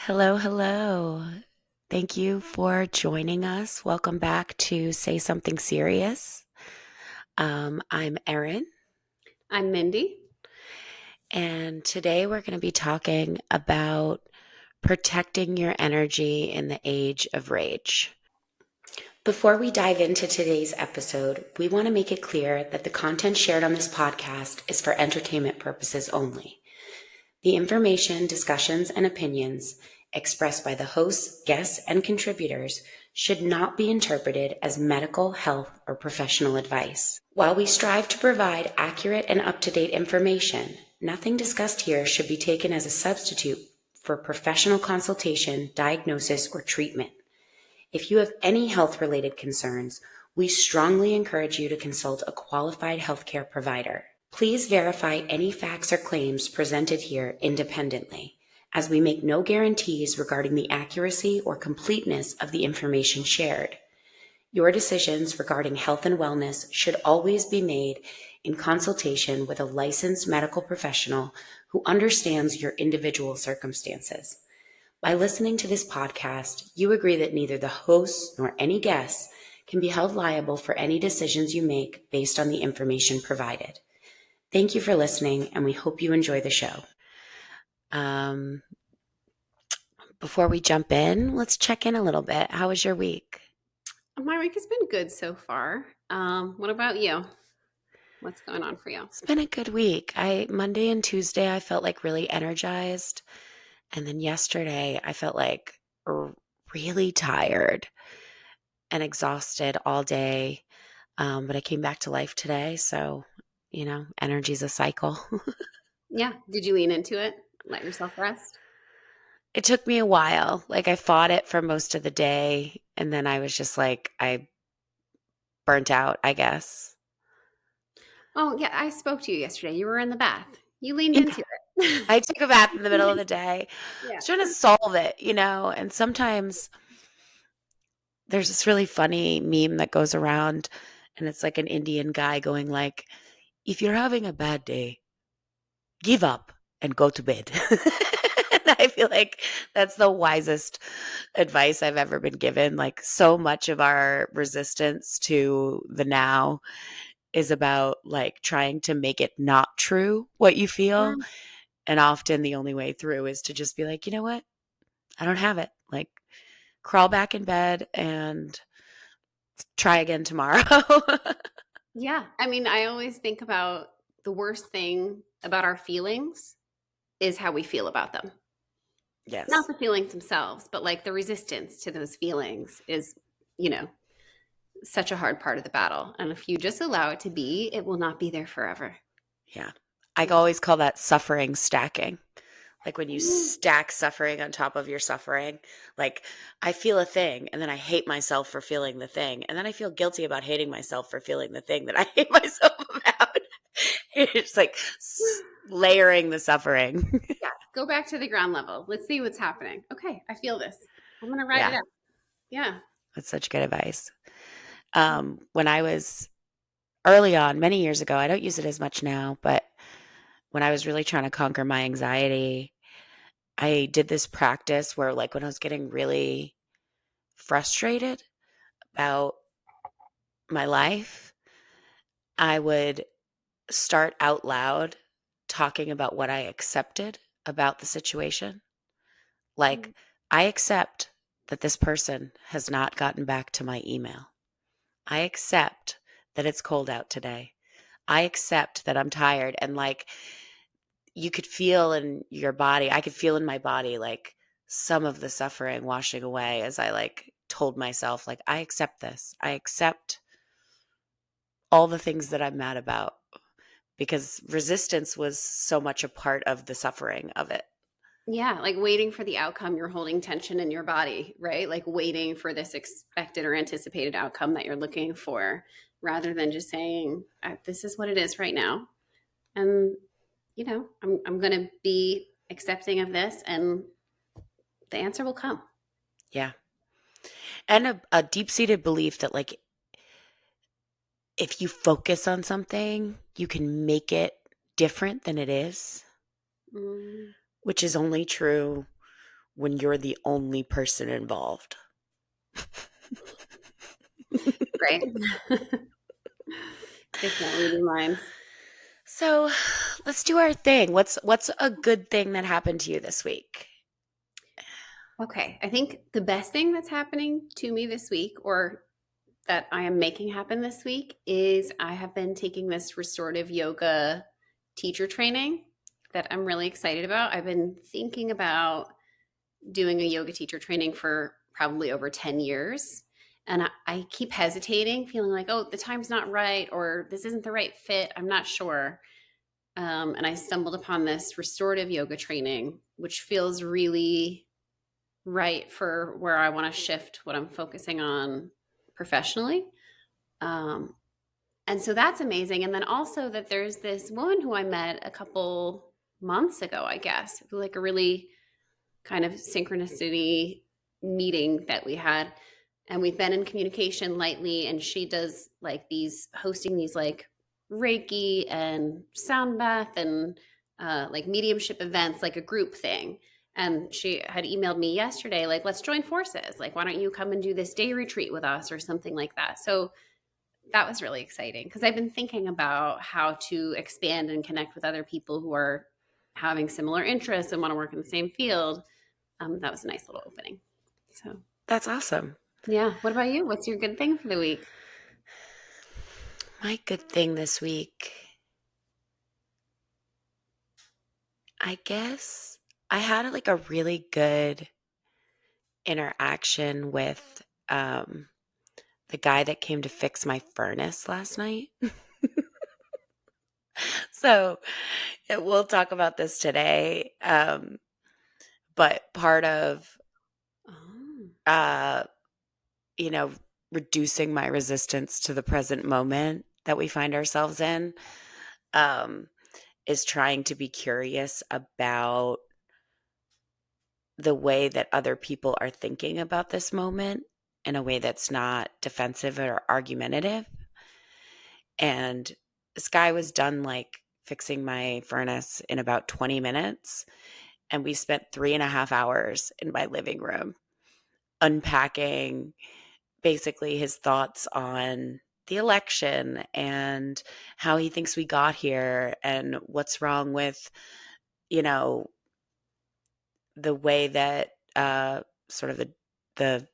Hello, hello. Thank you for joining us. Welcome back to Say Something Serious. I'm Erin, I'm Mindy. and today we're going to be talking about protecting your energy in the age of rage. Before we dive into today's episode, we want to make it clear that the content shared on this podcast is for entertainment purposes only. The information, discussions, and opinions expressed by the hosts, guests, and contributors should not be interpreted as medical, health, or professional advice. While we strive to provide accurate and up-to-date information, nothing discussed here should be taken as a substitute for professional consultation, diagnosis, or treatment. If you have any health-related concerns, we strongly encourage you to consult a qualified healthcare provider. Please verify any facts or claims presented here independently, as we make no guarantees regarding the accuracy or completeness of the information shared. Your decisions regarding health and wellness should always be made in consultation with a licensed medical professional who understands your individual circumstances. By listening to this podcast, you agree that neither the hosts nor any guests can be held liable for any decisions you make based on the information provided. Thank you for listening, and we hope you enjoy the show. Um, Before we jump in, let's check in a little bit. How was your week? My week has been good so far. What about you? What's going on for you? It's been a good week. Monday and Tuesday, I felt like really energized. And then yesterday, I felt like really tired and exhausted all day. But I came back to life today. So, energy's a cycle. Yeah. Did you lean into it? Let yourself rest? It took me a while. Like I fought it for most of the day. And then I was just like, I burnt out, I guess. Oh, yeah. I spoke to you yesterday. You were in the bath. You leaned Yeah. into it. I took a bath in the middle of the day. I Yeah. was trying to solve it, and sometimes there's this really funny meme that goes around and it's like an Indian guy going like, if you're having a bad day, give up and go to bed. And I feel like that's the wisest advice I've ever been given. Like so much of our resistance to the now is about like trying to make it not true what you Yeah. feel. And often the only way through is to just be like, you know what? I don't have it. Like, crawl back in bed and try again tomorrow. Yeah. I mean, I always think about the worst thing about our feelings is how we feel about them. Not Yes. the feelings themselves, but like the resistance to those feelings is, you know, such a hard part of the battle. And if you just allow it to be, it will not be there forever. Yeah. I always call that suffering stacking. Like when you stack suffering on top of your suffering, like I feel a thing and then I hate myself for feeling the thing. And then I feel guilty about hating myself for feeling the thing that I hate myself about. It's like layering the suffering. Yeah, go back to the ground level. Let's see what's happening. Okay, I feel this. I'm gonna write it Yeah. out. Yeah. That's such good advice. When I was early on, many years ago, I don't use it as much now, but when I was really trying to conquer my anxiety, I did this practice where, like, when I was getting really frustrated about my life, I would start out loud talking about what I accepted about the situation. Like, Mm. I accept that this person has not gotten back to my email. I accept that it's cold out today. I accept that I'm tired. And like, you could feel in your body, I could feel in my body, like some of the suffering washing away as I like told myself, like, I accept this. I accept all the things that I'm mad about because resistance was so much a part of the suffering of it. Yeah, like waiting for the outcome, you're holding tension in your body, right? Like waiting for this expected or anticipated outcome that you're looking for, rather than just saying, "This is what it is right now," and I'm going to be accepting of this, and the answer will come. Yeah. And a deep seated belief that, like, if you focus on something, you can make it different than it is, Mm, which is only true when you're the only person involved. Right? They can't read your mind. So let's do our thing. What's a good thing that happened to you this week? Okay. I think the best thing that's happening to me this week, or that I am making happen this week, is I have been taking this restorative yoga teacher training that I'm really excited about. I've been thinking about doing a yoga teacher training for probably over 10 years. And I keep hesitating, feeling like, oh, the time's not right, or this isn't the right fit. I'm not sure. And I stumbled upon this restorative yoga training, which feels really right for where I want to shift what I'm focusing on professionally. Um, and so that's amazing. And then also that there's this woman who I met a couple months ago, I guess, like a really kind of synchronicity meeting that we had. And we've been in communication lightly. And she does like hosting these like Reiki and sound bath and like mediumship events, like a group thing. And she had emailed me yesterday, like, let's join forces. Like, why don't you come and do this day retreat with us or something like that? So that was really exciting because I've been thinking about how to expand and connect with other people who are having similar interests and want to work in the same field. That was a nice little opening. So, That's awesome. yeah. What about you? What's your good thing for the week? My good thing this week, I guess I had like a really good interaction with the guy that came to fix my furnace last night. So we'll talk about this today. But part of, Oh, uh, you know, reducing my resistance to the present moment that we find ourselves in, um, is trying to be curious about the way that other people are thinking about this moment in a way that's not defensive or argumentative. And this guy was done like fixing my furnace in about 20 minutes. And we spent 3.5 hours in my living room unpacking basically his thoughts on the election and how he thinks we got here and what's wrong with, you know, the way that sort of the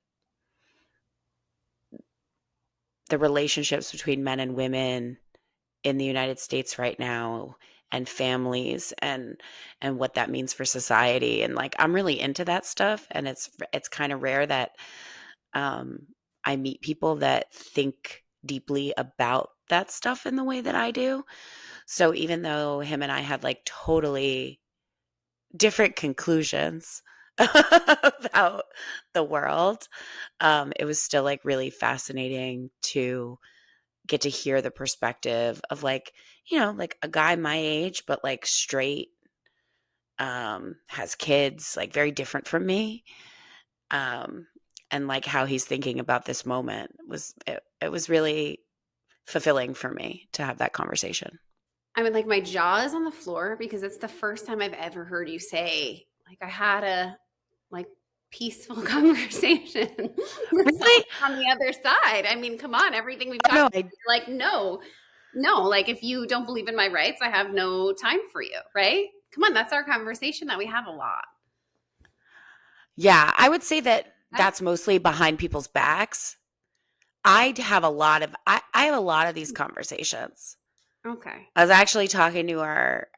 the relationships between men and women in the United States right now and families and what that means for society. And like I'm really into that stuff, and it's kind of rare that um I meet people that think deeply about that stuff in the way that I do. So even though him and I had like totally different conclusions about the world, it was still like really fascinating to get to hear the perspective of like, like a guy my age, but like straight, has kids, like very different from me. Um, and like how he's thinking about this moment it was really fulfilling for me to have that conversation. I mean, like my jaw is on the floor because it's the first time I've ever heard you say, like, I had a like peaceful conversation with Really? someone on the other side. I mean, come on, everything we've Oh, talked no, about, you're like, no, no, like if you don't believe in my rights, I have no time for you, right? Come on, that's our conversation that we have a lot. yeah, I would say that That's that's mostly behind people's backs. I have a lot of these conversations. okay. I was actually talking to our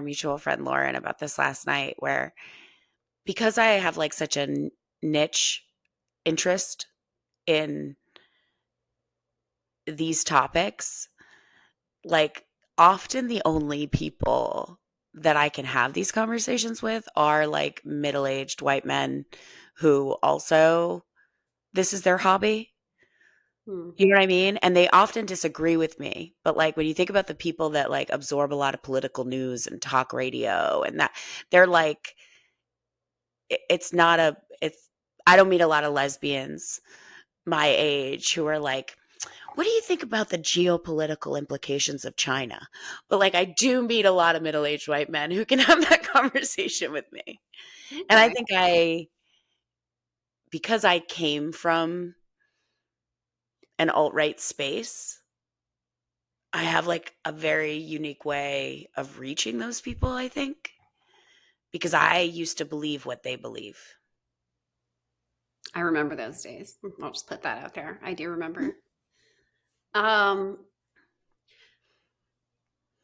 mutual friend Lauren about this last night, where because I have like such a niche interest in these topics, like often the only people that I can have these conversations with are like middle-aged white men who also this is their hobby. Hmm. You know what I mean? And they often disagree with me. But like when you think about the people that like absorb a lot of political news and talk radio and that they're like it's not a it's I don't meet a lot of lesbians my age who are like What do you think about the geopolitical implications of China? But like, I do meet a lot of middle aged white men who can have that conversation with me. And I Okay. think because I came from an alt right space, I have like a very unique way of reaching those people, I think, because I used to believe what they believe. I remember those days. I'll just put that out there. I do remember. Um,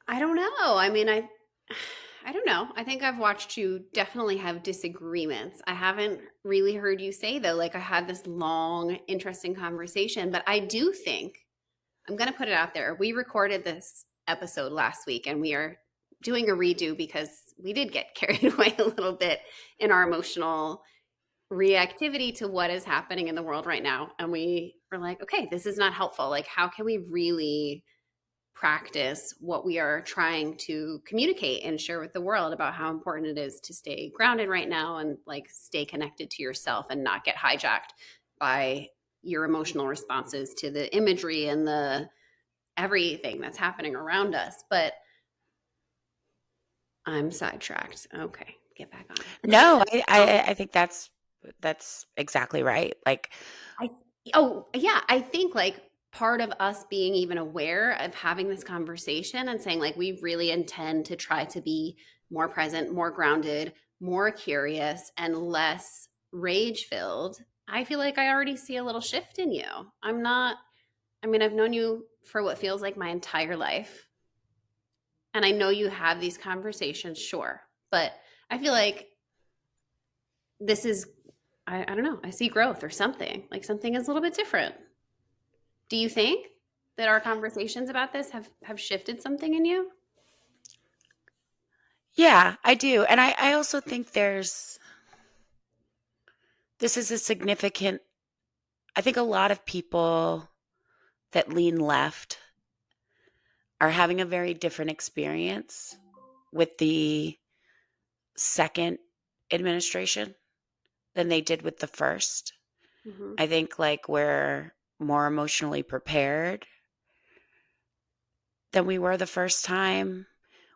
I don't know. I mean, I don't know. I think I've watched you definitely have disagreements. I haven't really heard you say though, like I had this long, interesting conversation, but I do think I'm going to put it out there. We recorded this episode last week and we are doing a redo because we did get carried away a little bit in our emotional reactivity to what is happening in the world right now. And we were like, okay, this is not helpful. Like, how can we really practice what we are trying to communicate and share with the world about how important it is to stay grounded right now and like stay connected to yourself and not get hijacked by your emotional responses to the imagery and the everything that's happening around us. But I'm sidetracked. Okay, get back on. No, um, I think that's exactly right. Like, I oh, yeah, I think, like, part of us being even aware of having this conversation and saying, like, we really intend to try to be more present, more grounded, more curious, and less rage-filled. I feel like I already see a little shift in you. I'm not I mean, I've known you for what feels like my entire life, and I know you have these conversations, sure, but I feel like this is I don't know, I see growth or something, like, something is a little bit different. Do you think that our conversations about this have shifted something in you? yeah, I do. And I also think this is a significant, I think a lot of people that lean left are having a very different experience with the second administration than they did with the first. Mhm. I think like we're more emotionally prepared than we were the first time.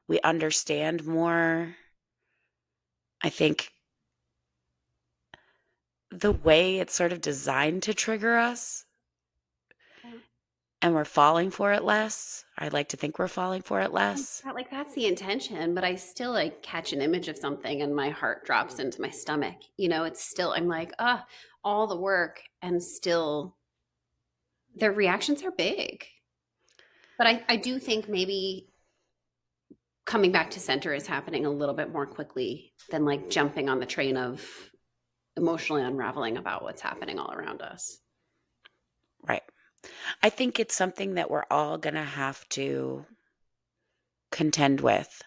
We understand more. I think the way it's sort of designed to trigger us Yeah. and we're falling for it less. I like to think we're falling for it less. Like, that's the intention, but I still, like, catch an image of something and my heart drops into my stomach, it's still I'm like, "Ugh," all the work and still their reactions are big. But I do think maybe coming back to center is happening a little bit more quickly than, like, jumping on the train of emotionally unraveling about what's happening all around us. Right. I think it's something that we're all going to have to contend with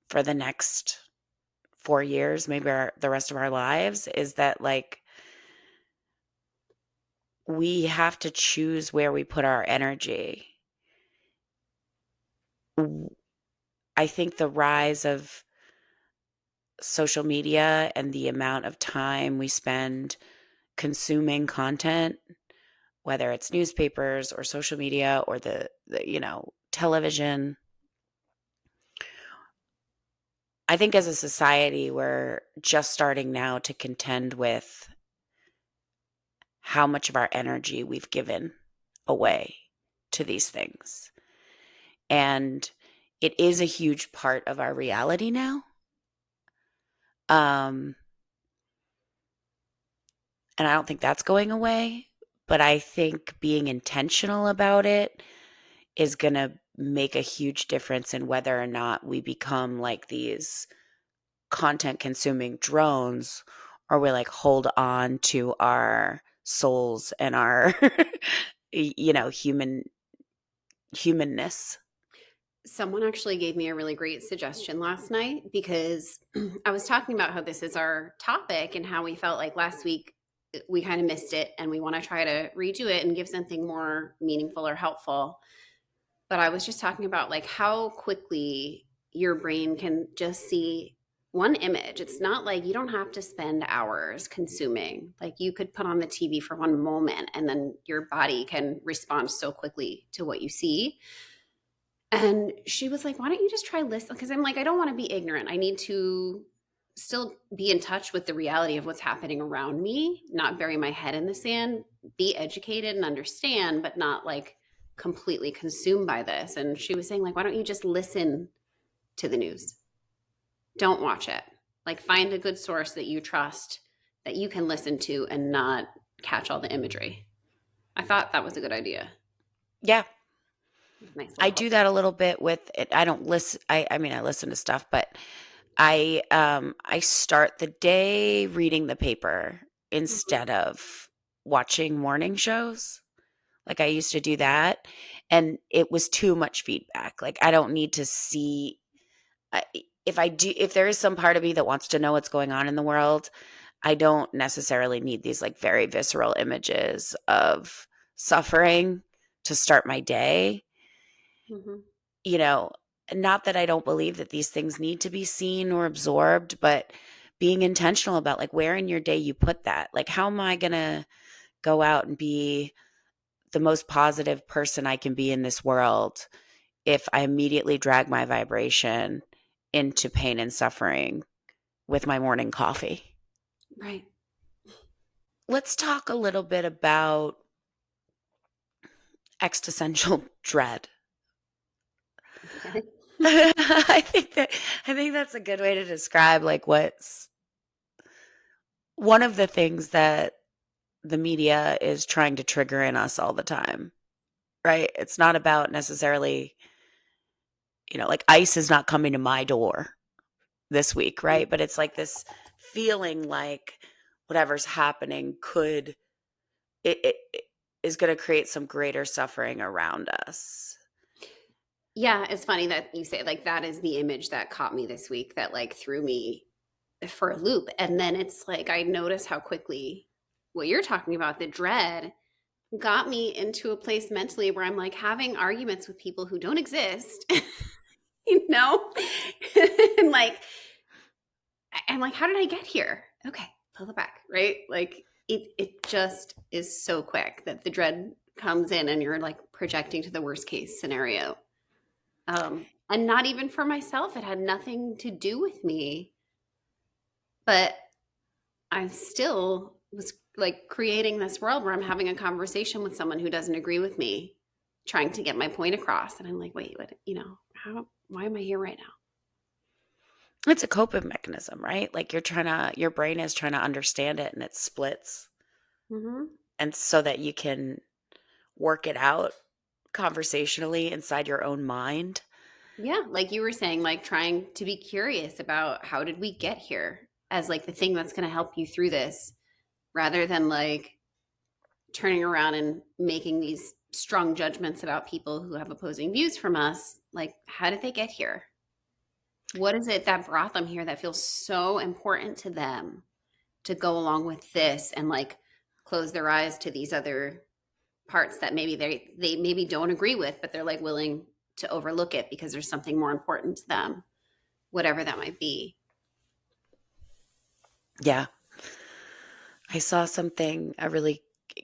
for the next 4 years, maybe the rest of our lives, is that like we have to choose where we put our energy. W- I think the rise of social media and the amount of time we spend consuming content, whether it's newspapers or social media or the television, I think as a society, we're just starting now to contend with how much of our energy we've given away to these things. And it is a huge part of our reality now. Um, and I don't think that's going away. But I think being intentional about it is going to make a huge difference in whether or not we become like these content consuming drones or we like hold on to our souls and our humanness. Someone actually gave me a really great suggestion last night because I was talking about how this is our topic and how we felt like last week we kind of missed it and we want to try to redo it and give something more meaningful or helpful. But I was just talking about like how quickly your brain can just see one image. It's not like you don't have to spend hours consuming. Like you could put on the TV for one moment and then your body can respond so quickly to what you see. And she was like, "Why don't you just try listen?" Because I'm like, I don't want to be ignorant. I need to still be in touch with the reality of what's happening around me, not bury my head in the sand, be educated and understand, but not like completely consumed by this. And she was saying, like, why don't you just listen to the news? Don't watch it. Like, find a good source that you trust that you can listen to and not catch all the imagery. I thought that was a good idea. Yeah. Nice I little do help. that a little bit with it. I don't listen. I mean, I listen to stuff, but I start the day reading the paper Mhm. instead of watching morning shows. Like I used to do that, and it was too much feedback. Like I don't need to see I, if there is some part of me that wants to know what's going on in the world, I don't necessarily need these like very visceral images of suffering to start my day. Mhm. You know, not that I don't believe that these things need to be seen or absorbed, but being intentional about like where in your day you put that. Like, how am I going to go out and be the most positive person I can be in this world if I immediately drag my vibration into pain and suffering with my morning coffee? Right. Let's talk a little bit about existential dread. Okay. I think that's a good way to describe like what's one of the things that the media is trying to trigger in us all the time, right? It's not about necessarily, like ICE is not coming to my door this week, right? But it's like this feeling like whatever's happening it is going to create some greater suffering around us. Yeah, it's funny that you say like that is the image that caught me this week that like threw me for a loop. And then it's like I noticed how quickly what you're talking about, the dread, got me into a place mentally where I'm like having arguments with people who don't exist, you know? And like I'm like, how did I get here? Okay, pull it back, right? Like it just is so quick that the dread comes in and you're like projecting to the worst case scenario. And not even for myself. It had nothing to do with me, but I still was like creating this world where I'm having a conversation with someone who doesn't agree with me, trying to get my point across. And I'm like, wait, what, why am I here right now? It's a coping mechanism, right? Like your brain is trying to understand it and it splits. Hmm. And so that you can work it out conversationally inside your own mind. Yeah. Like you were saying, like trying to be curious about how did we get here as like the thing that's going to help you through this rather than like turning around and making these strong judgments about people who have opposing views from us. Like, how did they get here? What is it that brought them here that feels so important to them to go along with this and like close their eyes to these other parts that maybe they maybe don't agree with, but they're like willing to overlook it because there's something more important to them, whatever that might be. Yeah. I saw a really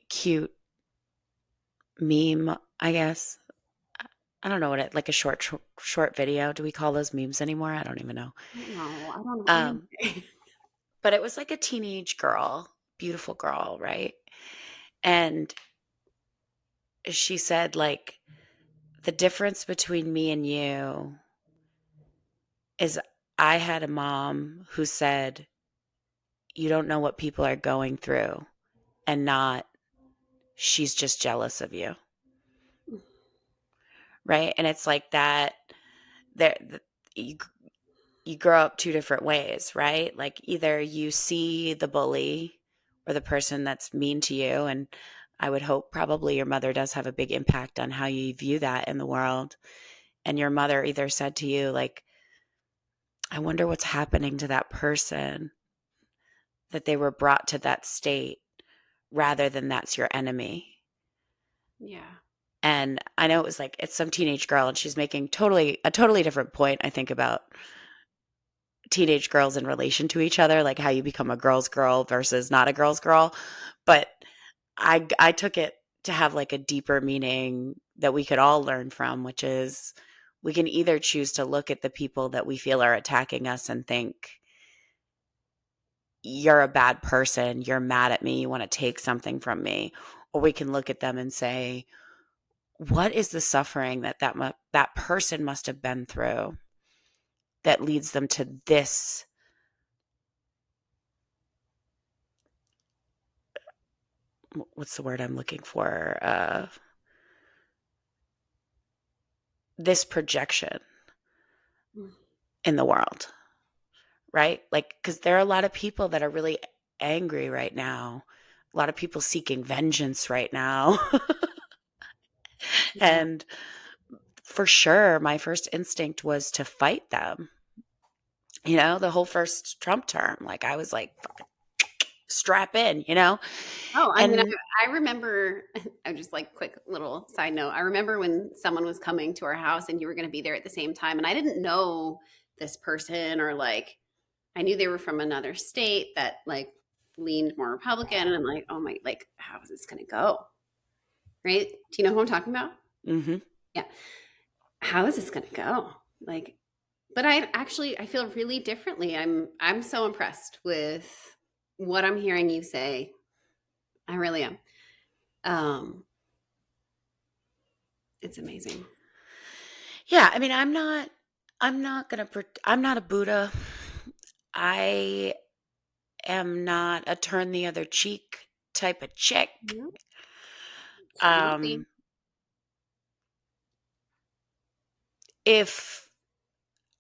cute meme, I guess. I don't know like a short video. Do we call those memes anymore? I don't even know. I don't know. I don't know Um, anything. but it was like a teenage girl, beautiful girl, right? And she said like the difference between me and you is I had a mom who said you don't know what people are going through and not she's just jealous of you, right? And it's like that there you, you grow up two different ways, right? Like either you see the bully or the person that's mean to you, and I would hope probably your mother does have a big impact on how you view that in the world. And your mother either said to you like, I wonder what's happening to that person that they were brought to that state rather than that's your enemy. Yeah. And I know it was like it's some teenage girl and she's making a totally different point, I think, about teenage girls in relation to each other, like how you become a girl's girl versus not a girl's girl. But I took it to have like a deeper meaning that we could all learn from, which is we can either choose to look at the people that we feel are attacking us and think, you're a bad person, you're mad at me, you want to take something from me. Or we can look at them and say, what is the suffering that person must have been through that leads them to this, what's the word I'm looking for? This projection Mm. in the world, right? Like, because there are a lot of people that are really angry right now, a lot of people seeking vengeance right now. Yeah. And for sure, my first instinct was to fight them. The whole first Trump term, like I was like, strap in, Oh, I mean, and I remember, I just like quick little side note. I remember when someone was coming to our house and you were going to be there at the same time. And I didn't know this person or like, I knew they were from another state that like leaned more Republican. And I'm like, oh my, like, how is this going to go? Right? Do you know who I'm talking about? mm-hmm. Yeah. How is this going to go? Like, but I feel really differently. I'm so impressed with what I'm hearing you say. I really am. Um, it's amazing. Yeah, I mean, I'm not a Buddha. I am not a turn the other cheek type of chick. No, should not be. Um, if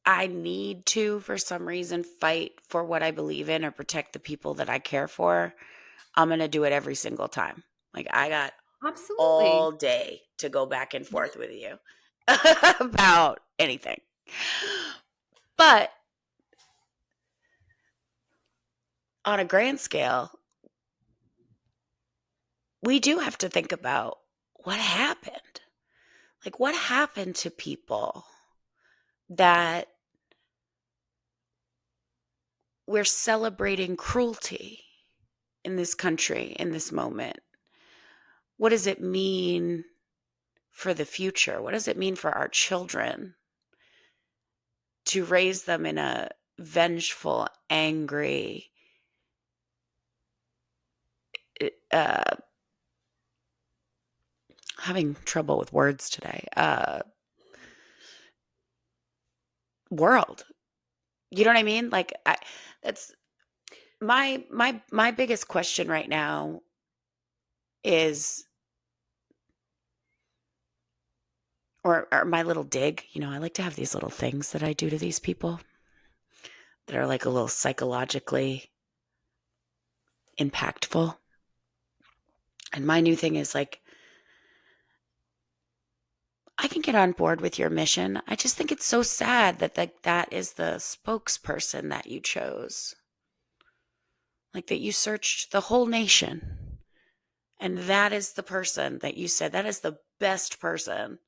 I need to, for some reason, fight for what I believe in or protect the people that I care for, I'm going to do it every single time. Like, I got Absolutely. all day to go back and forth with you about anything. But on a grand scale, we do have to think about what happened. Like, what happened to people that we're celebrating cruelty in this country in this moment? What does it mean for the future? What does it mean for our children to raise them in a vengeful, angry, uh, having trouble with words today, world? You know what I mean? Like, that's my biggest question right now is, or my little dig. I like to have these little things that I do to these people that are like a little psychologically impactful. And my new thing is like, I can get on board with your mission. I just think it's so sad that that is the spokesperson that you chose. Like that you searched the whole nation. And that is the person that you said, that is the best person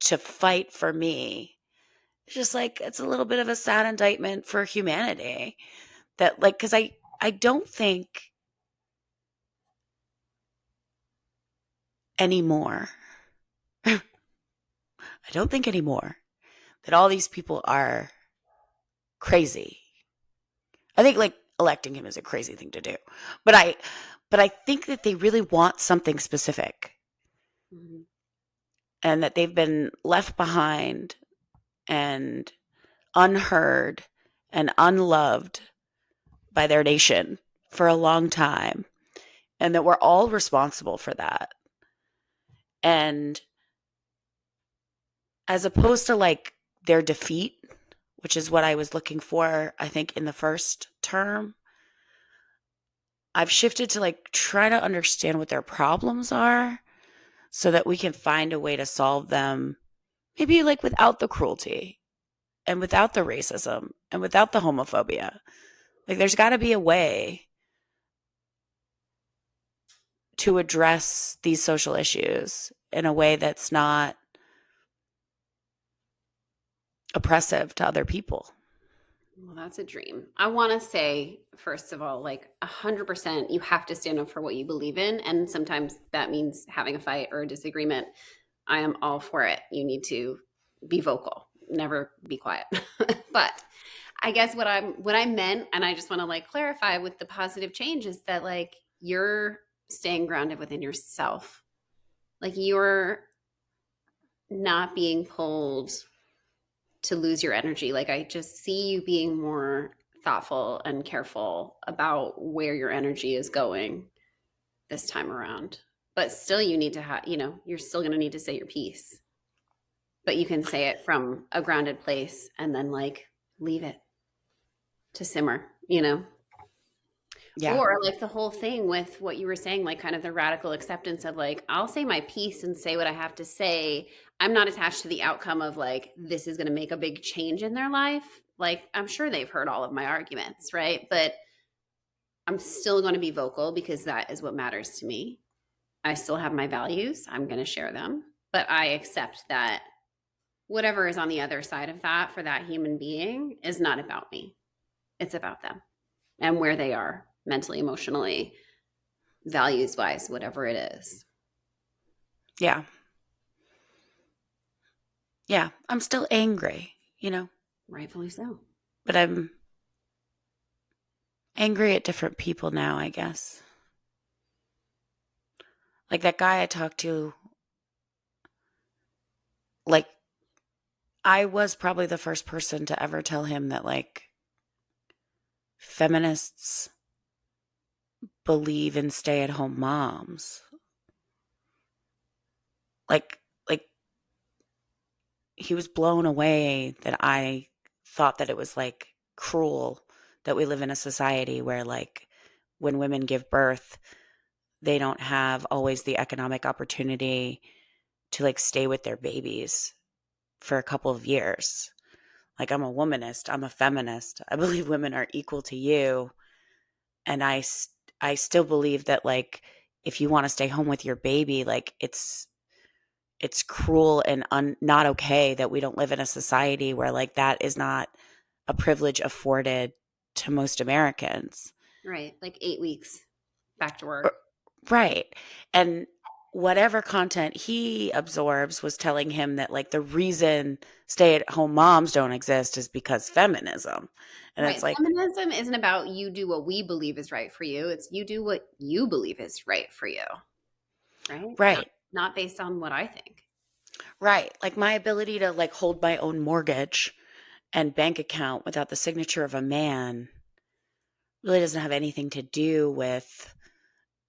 to fight for me. It's just like, it's a little bit of a sad indictment for humanity that, like, because I don't think anymore, I don't think anymore that all these people are crazy. I think like electing him is a crazy thing to do. But I think that they really want something specific Mhm. and that they've been left behind and unheard and unloved by their nation for a long time, and that we're all responsible for that. And as opposed to like their defeat, which is what I was looking for, I think, in the first term, I've shifted to like try to understand what their problems are so that we can find a way to solve them, maybe like without the cruelty and without the racism and without the homophobia. Like there's got to be a way to address these social issues in a way that's not oppressive to other people. Well, that's a dream. I want to say, first of all, like 100%, you have to stand up for what you believe in. And sometimes that means having a fight or a disagreement. I am all for it. You need to be vocal, never be quiet. But I guess what I meant, and I just want to like clarify with the positive change is that like you're staying grounded within yourself. Like you're not being pulled to lose your energy. Like I just see you being more thoughtful and careful about where your energy is going this time around. But still you need to have, you're still going to need to say your piece. But you can say it from a grounded place and then like leave it to simmer. Yeah. Or like the whole thing with what you were saying, like kind of the radical acceptance of like, I'll say my piece and say what I have to say. I'm not attached to the outcome of like, this is going to make a big change in their life. Like, I'm sure they've heard all of my arguments, right? But I'm still going to be vocal because that is what matters to me. I still have my values. I'm going to share them. But I accept that whatever is on the other side of that for that human being is not about me. It's about them and where they are mentally, emotionally, values wise, whatever it is. Yeah. Yeah. I'm still angry, Rightfully so. but I'm angry at different people now, I guess. Like that guy I talked to, like, I was probably the first person to ever tell him that, like, feminists believe in stay at home moms. Like, like, he was blown away that I thought that it was, like, cruel that we live in a society where, like, when women give birth, they don't have always the economic opportunity to, like, stay with their babies for a couple of years. Like, I'm a womanist, I'm a feminist. I believe women are equal to you, and I still believe that, like, if you wanna stay home with your baby, like, it's cruel and not okay that we don't live in a society where, like, that is not a privilege afforded to most Americans. Right. Like 8 weeks back to R work. Right, and whatever content he absorbs was telling him that, like, the reason stay-at-home moms don't exist is because feminism, and Right. it's like, Feminism isn't about you do what we believe is right for you. It's you do what you believe is right for you. Right. Not right, not based on what I think. right, like, my ability to, like, hold my own mortgage and bank account without the signature of a man really doesn't have anything to do with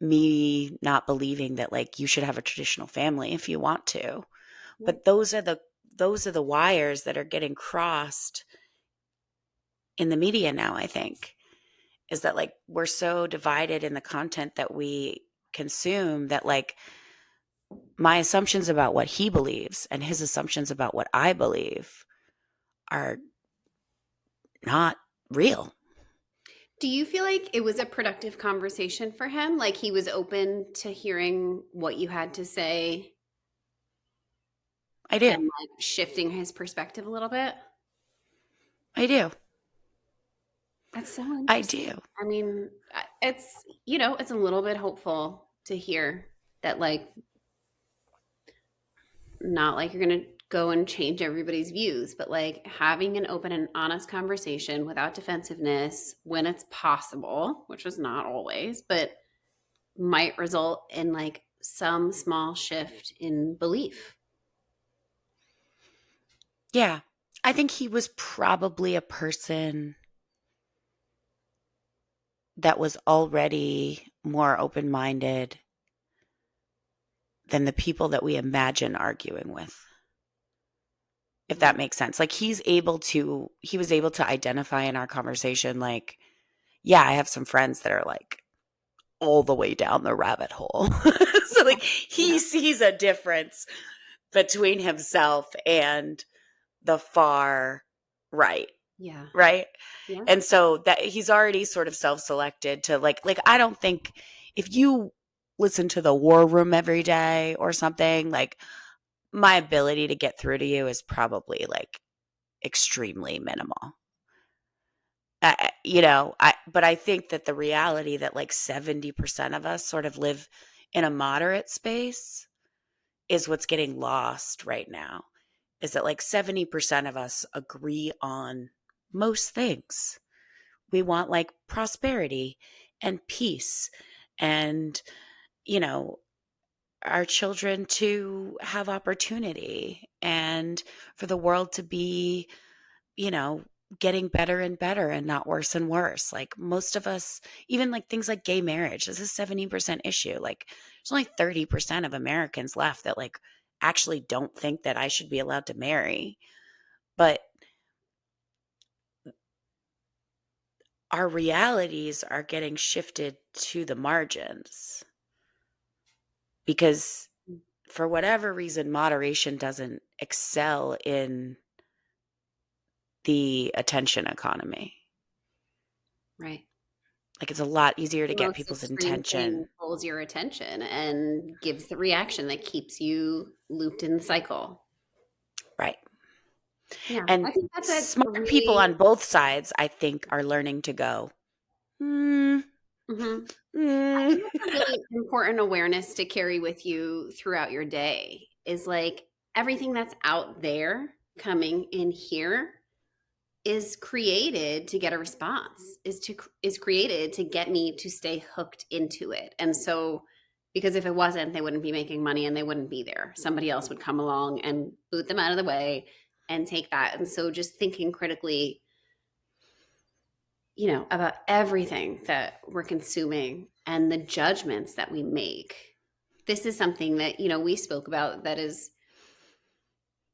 me not believing that, like, you should have a traditional family if you want to. Right. But those are the wires that are getting crossed in the media now, I think, is that, like, we're so divided in the content that we consume that, like, my assumptions about what he believes and his assumptions about what I believe are not real. Do you feel like it was a productive conversation for him? Like he was open to hearing what you had to say I do. and like shifting his perspective a little bit? I do. That's so I interesting. do. I mean, it's a little bit hopeful to hear that, like, not like you're going to go and change everybody's views, but like having an open and honest conversation without defensiveness when it's possible, which is not always, but might result in like some small shift in belief. Yeah. I think he was probably a person that was already more open-minded than the people that we imagine arguing with, if Mhm. that makes sense. Like, he was able to identify in our conversation, like, yeah, I have some friends that are, like, all the way down the rabbit hole. So, like, he Yeah. sees a difference between himself and the far right, Yeah. right? Yeah. And so that he's already sort of self-selected to, like, I don't think if you listen to the War Room every day or something, like, my ability to get through to you is probably, like, extremely minimal. But I think that the reality that like 70% of us sort of live in a moderate space is what's getting lost right now. Is that like 70% of us agree on most things. We want like prosperity and peace and, you know, our children to have opportunity and for the world to be, you know, getting better and better and not worse and worse. Like most of us, even like things like gay marriage, this is a 70% issue. Like there's only 30% of Americans left that like actually don't think that I should be allowed to marry. But our realities are getting shifted to the margins because for whatever reason, moderation doesn't excel in the attention economy. Right. Like it's a lot easier to The get most people's extreme attention. thing pulls your attention and gives the reaction that keeps you looped in the cycle. Right. Yeah, And I think that's a smart people really on both sides, I think, are learning to go, mm, mhm. I mm. think that's a really important awareness to carry with you throughout your day is like everything that's out there coming in here is created to get a response is created to get me to stay hooked into it. And so because if it wasn't, they wouldn't be making money and they wouldn't be there, somebody else would come along and boot them out of the way and take that. And so just thinking critically, about everything that we're consuming and the judgments that we make. This is something that we spoke about, that is,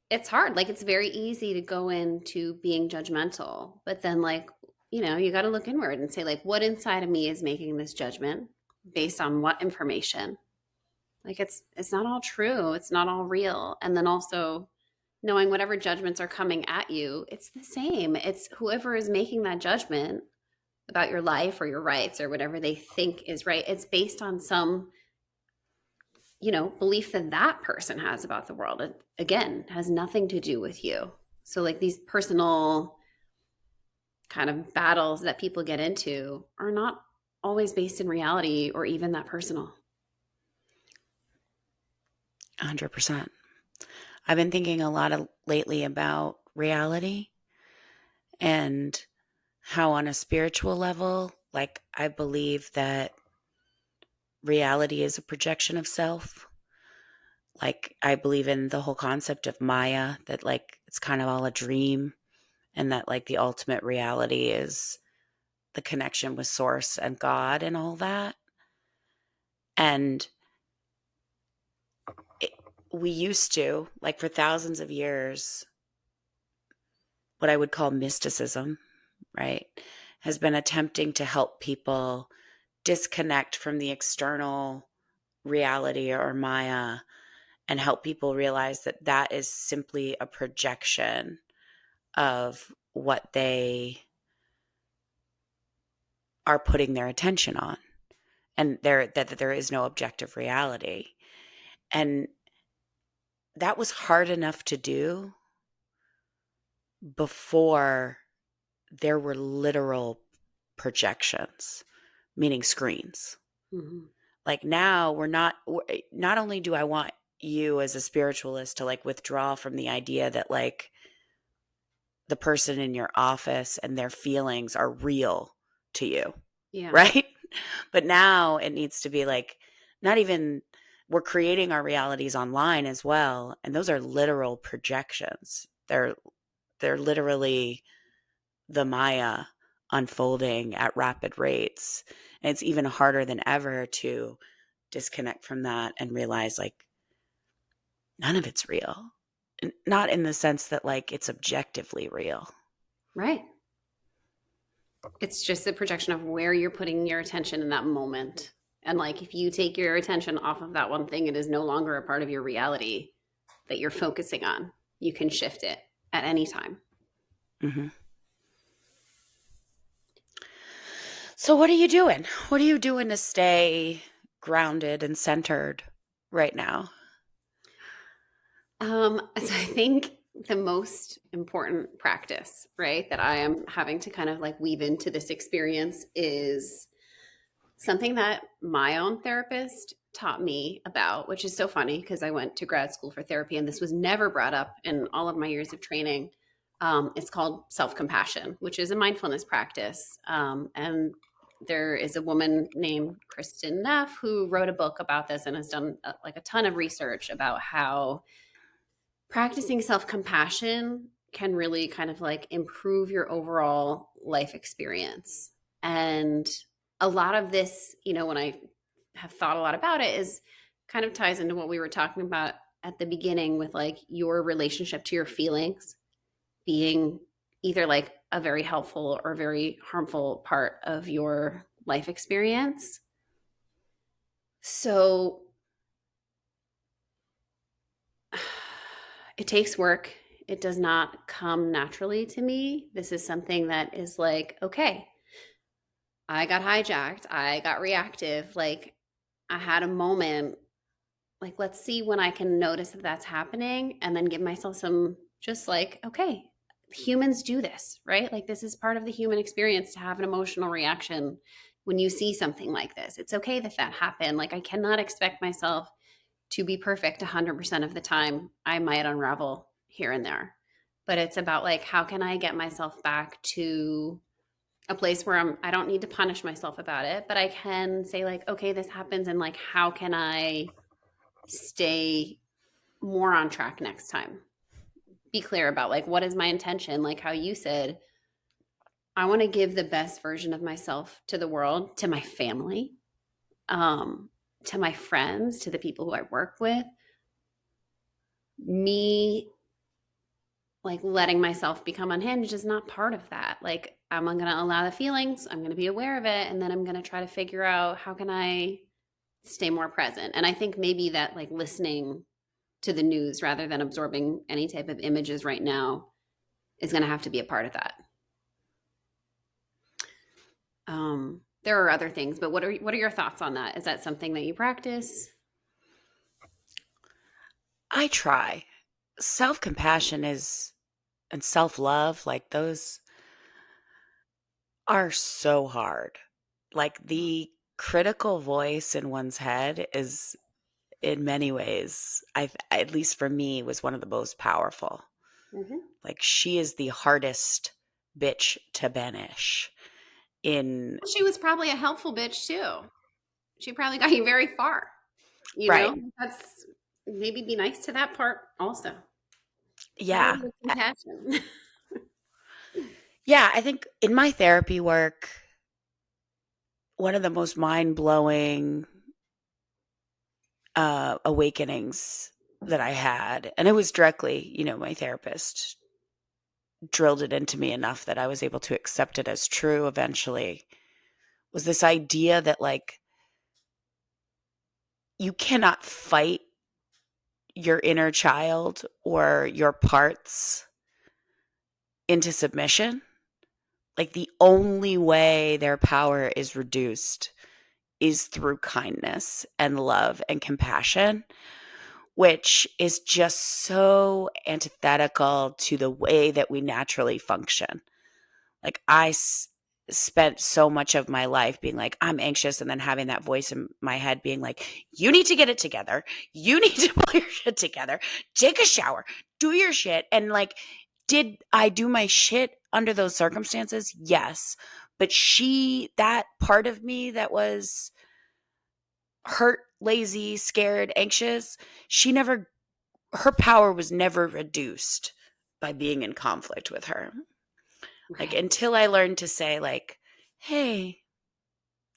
it's hard. Like, it's very easy to go into being judgmental, but then, like, you got to look inward and say, like, what inside of me is making this judgment based on what information? Like, it's not all true, it's not all real. And then also knowing whatever judgments are coming at you, it's the same. It's whoever is making that judgment about your life or your rights or whatever they think is right. It's based on some belief that that person has about the world. It, again, has nothing to do with you. So, like, these personal kind of battles that people get into are not always based in reality or even that personal. 100%. I've been thinking a lot of lately about reality and how on a spiritual level, like I believe that reality is a projection of self. Like I believe in the whole concept of Maya, that like it's kind of all a dream and that like the ultimate reality is the connection with source and God and all that. And it, we used to, like for thousands of years, what I would call mysticism, right, has been attempting to help people disconnect from the external reality or Maya and help people realize that that is simply a projection of what they are putting their attention on and that there is no objective reality. And that was hard enough to do before there were literal projections, meaning screens. Mm-hmm. Like now not only do I want you as a spiritualist to like withdraw from the idea that like the person in your office and their feelings are real to you, Yeah. right? But now it needs to be like, not even, we're creating our realities online as well, and those are literal projections. They're literally the Maya unfolding at rapid rates. And it's even harder than ever to disconnect from that and realize like none of it's real. Not in the sense that like it's objectively real. Right. It's just a projection of where you're putting your attention in that moment. And like, if you take your attention off of that one thing, it is no longer a part of your reality that you're focusing on. You can shift it at any time. Mm-hmm. So what are you doing? What are you doing to stay grounded and centered right now? So I think the most important practice, right, that I am having to kind of like weave into this experience is something that my own therapist taught me about, which is so funny because I went to grad school for therapy and this was never brought up in all of my years of training. It's called self compassion, which is a mindfulness practice. And there is a woman named Kristin Neff who wrote a book about this and has done like a ton of research about how practicing self compassion can really kind of like improve your overall life experience. And a lot of this, when I have thought a lot about it, is kind of ties into what we were talking about at the beginning with like your relationship to your feelings being either like a very helpful or very harmful part of your life experience. So it takes work. It does not come naturally to me. This is something that is like, okay, I got hijacked. I got reactive. Like, I had a moment. Like, let's see when I can notice that that's happening and then give myself some just like, okay, humans do this, right? Like, this is part of the human experience to have an emotional reaction when you see something like this. It's okay that that happened. Like, I cannot expect myself to be perfect 100% of the time. I might unravel here and there. But it's about like, how can I get myself back to a place where I don't need to punish myself about it, but I can say like, okay, this happens and like how can I stay more on track next time? Be clear about like what is my intention? Like how you said, I want to give the best version of myself to the world, to my family, um, to my friends, to the people who I work with. Me like letting myself become unhinged is not part of that. Like I'm going to allow the feelings, I'm going to be aware of it, and then I'm going to try to figure out how can I stay more present. And I think maybe that like listening to the news rather than absorbing any type of images right now is going to have to be a part of that. There are other things, but what are your thoughts on that? Is that something that you practice? I try. Self compassion is, and self love, like those are so hard. Like the critical voice in one's head is, in many ways, at least for me, was one of the most powerful. Mm-hmm. Like she is the hardest bitch to banish in. She was probably a helpful bitch too. She probably got you very far. Right. That's maybe be nice to that part also. Have a Yeah. little compassion. Yeah, I think in my therapy work, one of the most mind-blowing awakenings that I had, and it was directly, my therapist drilled it into me enough that I was able to accept it as true eventually, was this idea that like you cannot fight your inner child or your parts into submission. Like the only way their power is reduced is through kindness and love and compassion, which is just so antithetical to the way that we naturally function. Like spent so much of my life being like, I'm anxious, and then having that voice in my head being like, you need to get it together. You need to pull your shit together. Take a shower. Do your shit. And like, did I do my shit under those circumstances? Yes. But that part of me that was hurt, lazy, scared, anxious, her power was never reduced by being in conflict with her. Like Right. until I learned to say like, "Hey,"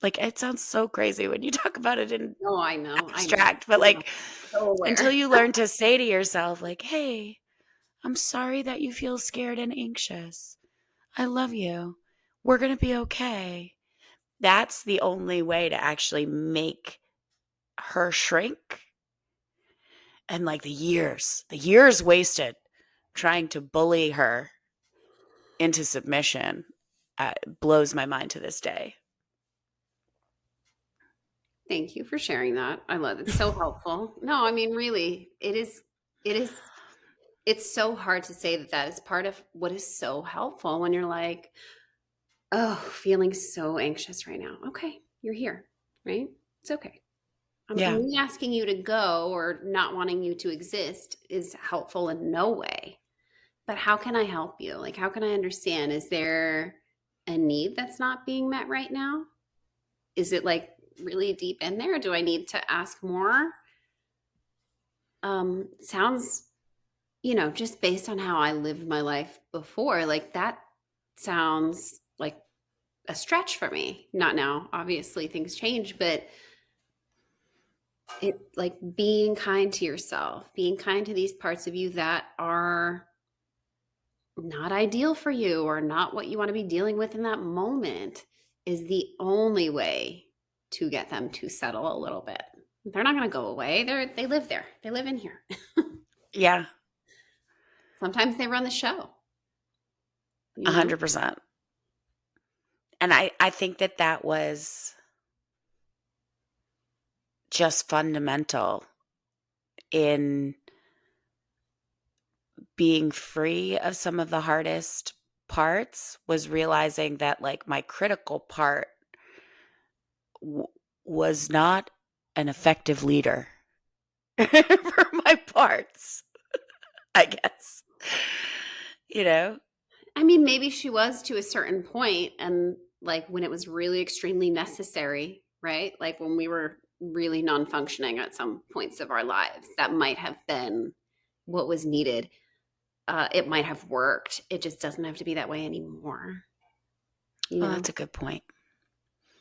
like it sounds so crazy when you talk about it in Oh, I know. I know. abstract, but Yeah. like So until aware. you learn to say to yourself like, "Hey, I'm sorry that you feel scared and anxious. I love you. We're going to be okay." That's the only way to actually make her shrink. And like the years wasted trying to bully her into submission blows my mind to this day. Thank you for sharing that. I love it. It's so helpful. No, I mean, really, it is. it's so hard to say that that is part of what is so helpful when you're like, oh, feeling so anxious right now. Okay, you're here, right? It's okay. Yeah. Me asking you to go or not wanting you to exist is helpful in no way. But how can I help you? Like, how can I understand? Is there a need that's not being met right now? Is it like really deep in there? Do I need to ask more? Sounds, just based on how I lived my life before, like that sounds like a stretch for me. Not now, obviously things change, but it like being kind to yourself, being kind to these parts of you that are not ideal for you or not what you want to be dealing with in that moment is the only way to get them to settle a little bit. They're not going to go away. They live there. They live in here. Yeah. Sometimes they run the show, A you know? 100%. And I think that that was just fundamental in being free of some of the hardest parts, was realizing that, like, my critical part w was not an effective leader for my parts, I guess. You know? I mean, maybe she was to a certain point and like when it was really extremely necessary, right? Like when we were really non-functioning at some points of our lives, that might have been what was needed. It might have worked. It just doesn't have to be that way anymore, you Oh, know? that's a good point.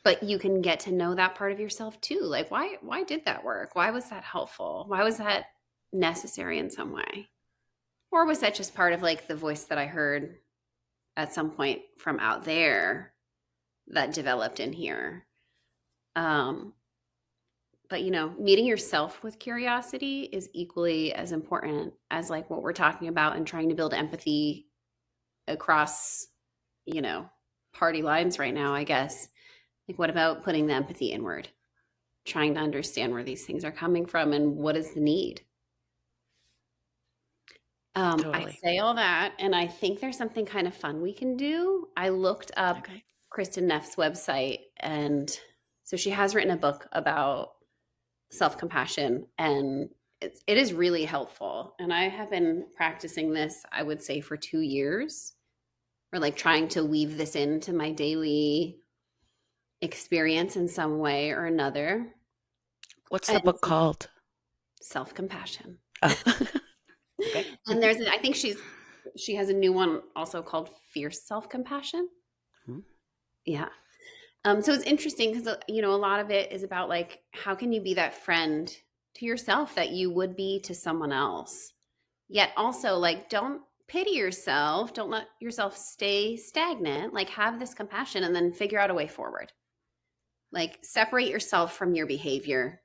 But you can get to know that part of yourself too. Like why did that work? Why was that helpful? Why was that necessary in some way? Or was that just part of like the voice that I heard at some point from out there that developed in here? Um, but meeting yourself with curiosity is equally as important as like what we're talking about and trying to build empathy across, you know, party lines right now, I guess. Like what about putting the empathy inward? Trying to understand where these things are coming from and what is the need. I Totally. say all that, and I think there's something kind of fun we can do. I looked up Okay. Kristin Neff's website, and so she has written a book about self compassion, and it is really helpful. And I have been practicing this, I would say, for 2 years, or like trying to weave this into my daily experience in some way or another. What's the And book called? self compassion. Oh, okay. And I think she has a new one also called Fierce Self Compassion. Mhm. Yeah. So it's interesting because a lot of it is about like how can you be that friend to yourself that you would be to someone else. Yet also like don't pity yourself, don't let yourself stay stagnant. Like have this compassion and then figure out a way forward. Like separate yourself from your behavior.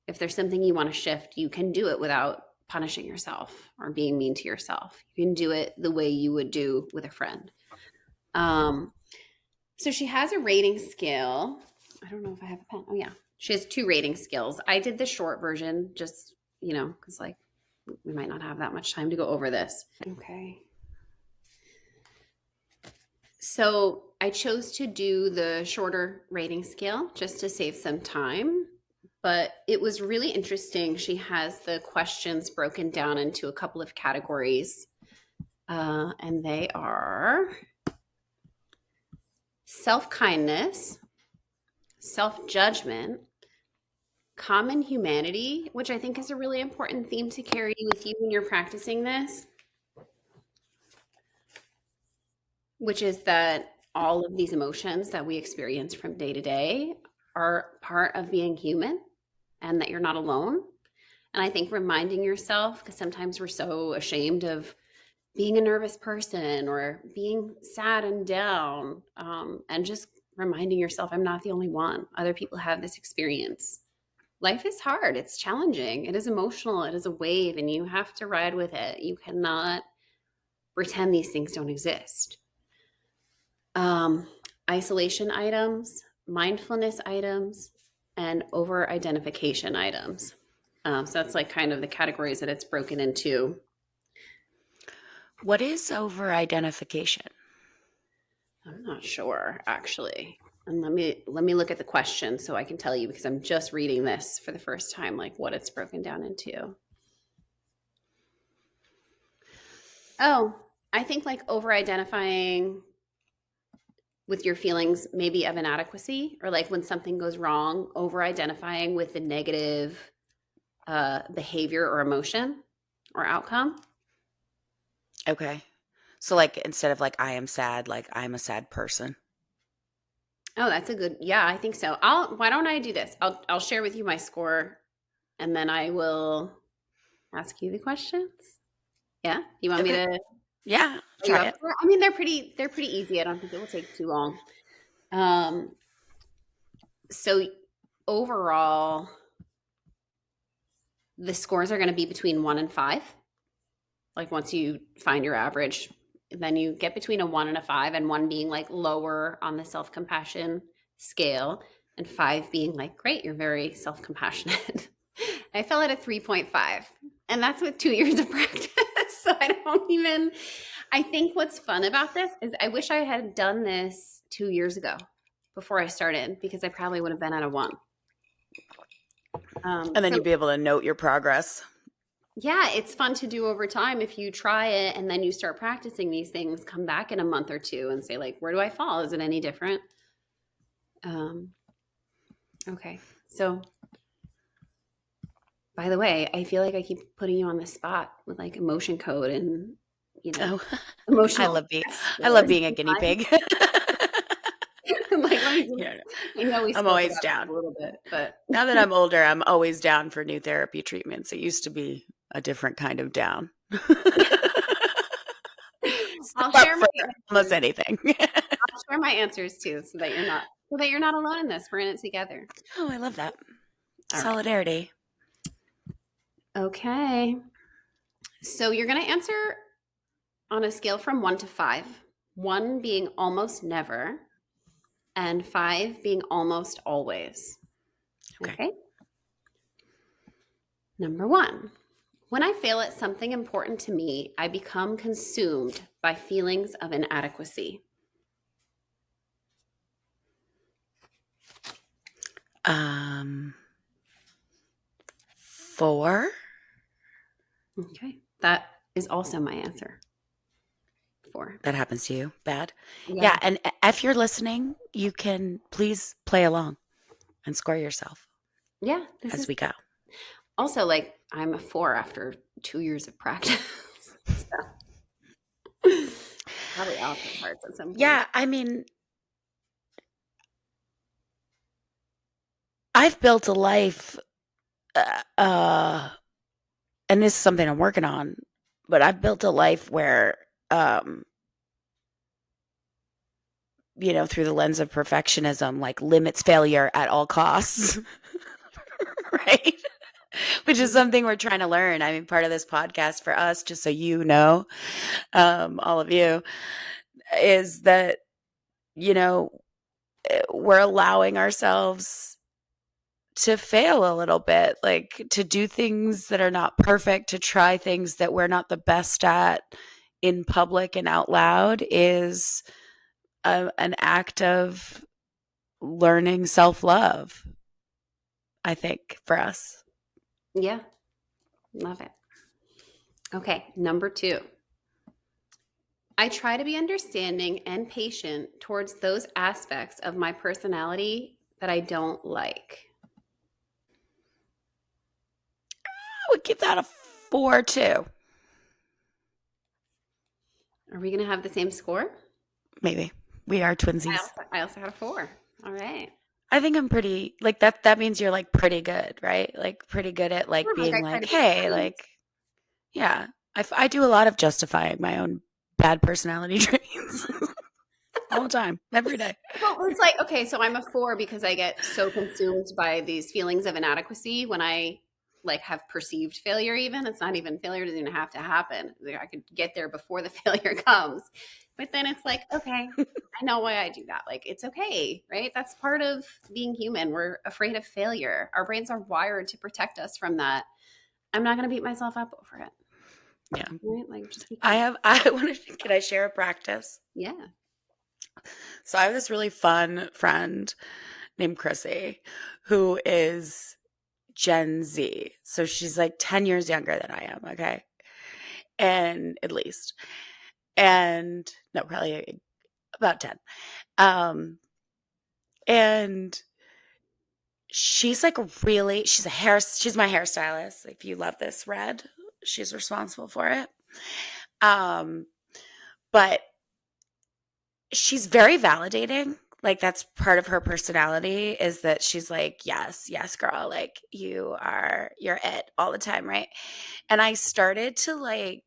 If there's something you want to shift, you can do it without punishing yourself or being mean to yourself. You can do it the way you would do with a friend. Um, so she has a rating scale. I don't know if I have a pen. Oh, yeah. She has 2 rating scales. I did the short version just, because like we might not have that much time to go over this. Okay. So I chose to do the shorter rating scale just to save some time, but it was really interesting. She has the questions broken down into a couple of categories, and they are self kindness, self judgment, common humanity, which I think is a really important theme to carry with you when you're practicing this, which is that all of these emotions that we experience from day to day are part of being human and that you're not alone. And I think reminding yourself, because sometimes we're so ashamed of being a nervous person or being sad and down, and just reminding yourself, I'm not the only one. Other people have this experience. Life is hard. It's challenging. It is emotional. It is a wave, and you have to ride with it. You cannot pretend these things don't exist. Um, Isolation items, mindfulness items, and over identification items. So that's like kind of the categories that it's broken into. What is over identification? I'm not sure, actually. And let me look at the question so I can tell you, because I'm just reading this for the first time, like what it's broken down into. Oh, I think like over identifying with your feelings maybe of inadequacy, or like when something goes wrong, over identifying with the negative behavior or emotion or outcome. Okay. So like instead of like I am sad, like I'm a sad person. Oh, that's a good. Yeah, I think so. Why don't I do this? I'll share with you my score, and then I will ask you the questions. Yeah, you want me Okay. to? Yeah, Are you try up it. for it? I mean, they're pretty easy. I don't think it will take too long. Um, so overall, the scores are going to be between 1 and 5. Like once you find your average, then you get between a 1 and a 5, and 1 being like lower on the self compassion scale, and 5 being like, great, you're very self compassionate. I fell at a 3.5, and that's with 2 years of practice. So I think what's fun about this is I wish I had done this 2 years ago before I started, because I probably would have been at a 1. And then So you'd be able to note your progress. yeah, it's fun to do over time. If you try it and then you start practicing these things, come back in a month or two and say, like, where do I fall? Is it any different? Um, okay. So, by the way, I feel like I keep putting you on the spot with like emotion code and, you know, Oh, I emotional love being distress I love scores. being a guinea pig. I'm like, let me just, Yeah, I know we I'm spoke always about this a down. little bit, but Now that I'm older, I'm always down for new therapy treatments. It used to be a different kind of down. Still I'll up share my for almost answers. anything. I'll share my answers too, so that you're not alone in this. We're in it together. Oh, I love that. All right. Solidarity. Okay. So you're going to answer on a scale from 1 to 5, 1 being almost never, and 5 being almost always. Okay. Okay. Number 1, when I fail at something important to me, I become consumed by feelings of inadequacy. Um, 4. Okay. That is also my answer. 4. That happens to you. Bad. Yeah. Yeah, and if you're listening, you can please play along and score yourself Yeah. This as is we go. also like I'm a 4 after 2 years of practice. Probably off the charts at some point. Yeah, I mean, I've built a life, uh, uh, and this is something I'm working on, but I've built a life where, um, through the lens of perfectionism, like limits failure at all costs, right? Which is something we're trying to learn. I mean, part of this podcast for us, just so you know, all of you, is that, you know, we're allowing ourselves to fail a little bit, like to do things that are not perfect, to try things that we're not the best at in public and out loud is an act of learning self love, I think, for us. Yeah. Love it. Okay. Number 2. I try to be understanding and patient towards those aspects of my personality that I don't like. I would give that a 4 too. Are we going to have the same score? Maybe. We are I twinsies. also, I also had a 4. All right. I think I'm pretty like that means you're like pretty good, right? Like pretty good at like Yeah, like being I try like, to be hey, kind. like, yeah, I do a lot of justifying my own bad personality traits all the time, every day. Well, it's like, okay, so I'm a 4 because I get so consumed by these feelings of inadequacy when I like have perceived failure. Even it's not even failure, doesn't even have to happen. Like, I could get there before the failure comes. But then it's like, okay, I know why I do that. Like, it's okay, right? That's part of being human. We're afraid of failure. Our brains are wired to protect us from that. I'm not going to beat myself up over it. Yeah. right? Like, just be I kind. have, I want to, can I share a practice? Yeah. So I have this really fun friend named Chrissy who is Gen Z. So she's like 10 years younger than I am. Okay. And at least, and no, probably about 10. Um, and she's like really, she's my hairstylist. If you love this red, she's responsible for it. Um, but she's very validating. Like that's part of her personality is that she's like, yes, yes, girl, like you're it all the time, right? And I started to like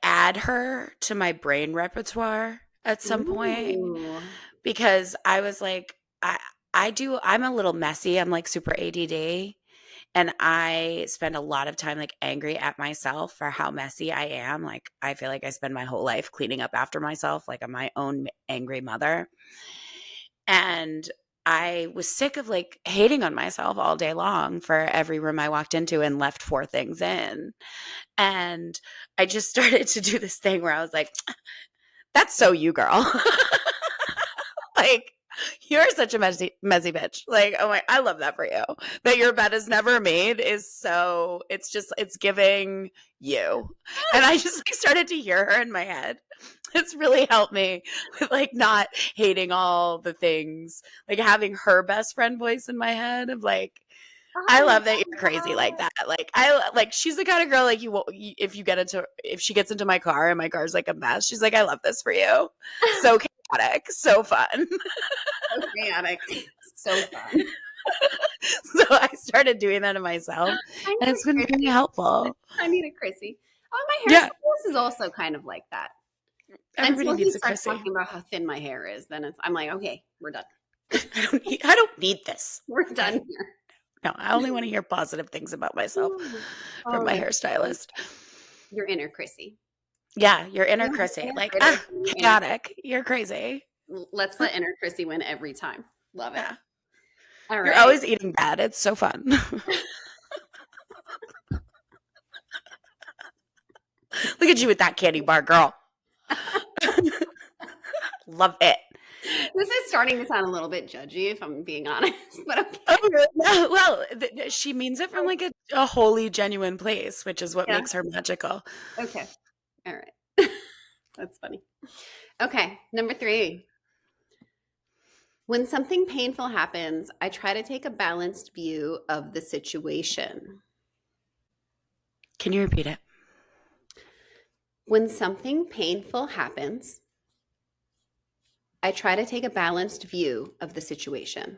add her to my brain repertoire at some point Ooh. because I was like, I'm a little messy. I'm like super ADD. And I spend a lot of time like angry at myself for how messy I am. Like, I feel like I spend my whole life cleaning up after myself, like I'm my own angry mother. And I was sick of like hating on myself all day long for every room I walked into and left four things in. And I just started to do this thing where I was like, that's so you, girl. Like, you're such a messy bitch. Like, oh my, I love that for you. That your bed is never made is so, it's just, it's giving you. And I just like started to hear her in my head. It's really helped me with like not hating all the things, like having her best friend voice in my head of like, I I love that you're love crazy like that. that. Like I like she's the kind of girl like if she gets into my car and my car's like a mess, she's like, I love this for you. So chaotic, so fun. So chaotic. So fun. So I started doing that to myself, I and need it's been a pretty Chrissy. helpful. I need a Chrissy. Oh, my Yeah, hairstylist is also kind of like that. everybody Until he needs a starts Chrissy. talking about how thin my hair is, then I'm like, okay, we're done. I don't need this. We're Okay. done here. No, I only want to hear positive things about myself Ooh. from Oh, my that's funny. hairstylist. Your inner Chrissy. Yeah, your inner You have Chrissy. inner Like, critic and your inner. chaotic. You're crazy. Let's let inner Chrissy win every time. Love it. Yeah. All You're right. always eating bad. It's so fun. Look at you with that candy bar, girl. Love it. This is starting to sound a little bit judgy, if I'm being honest, but okay. Oh, no, well, she means it from like a wholly genuine place, which is what Yeah. makes her magical. Okay. All right. That's funny. Okay. Number 3. When something painful happens, I try to take a balanced view of the situation. Can you repeat it? When something painful happens, I try to take a balanced view of the situation.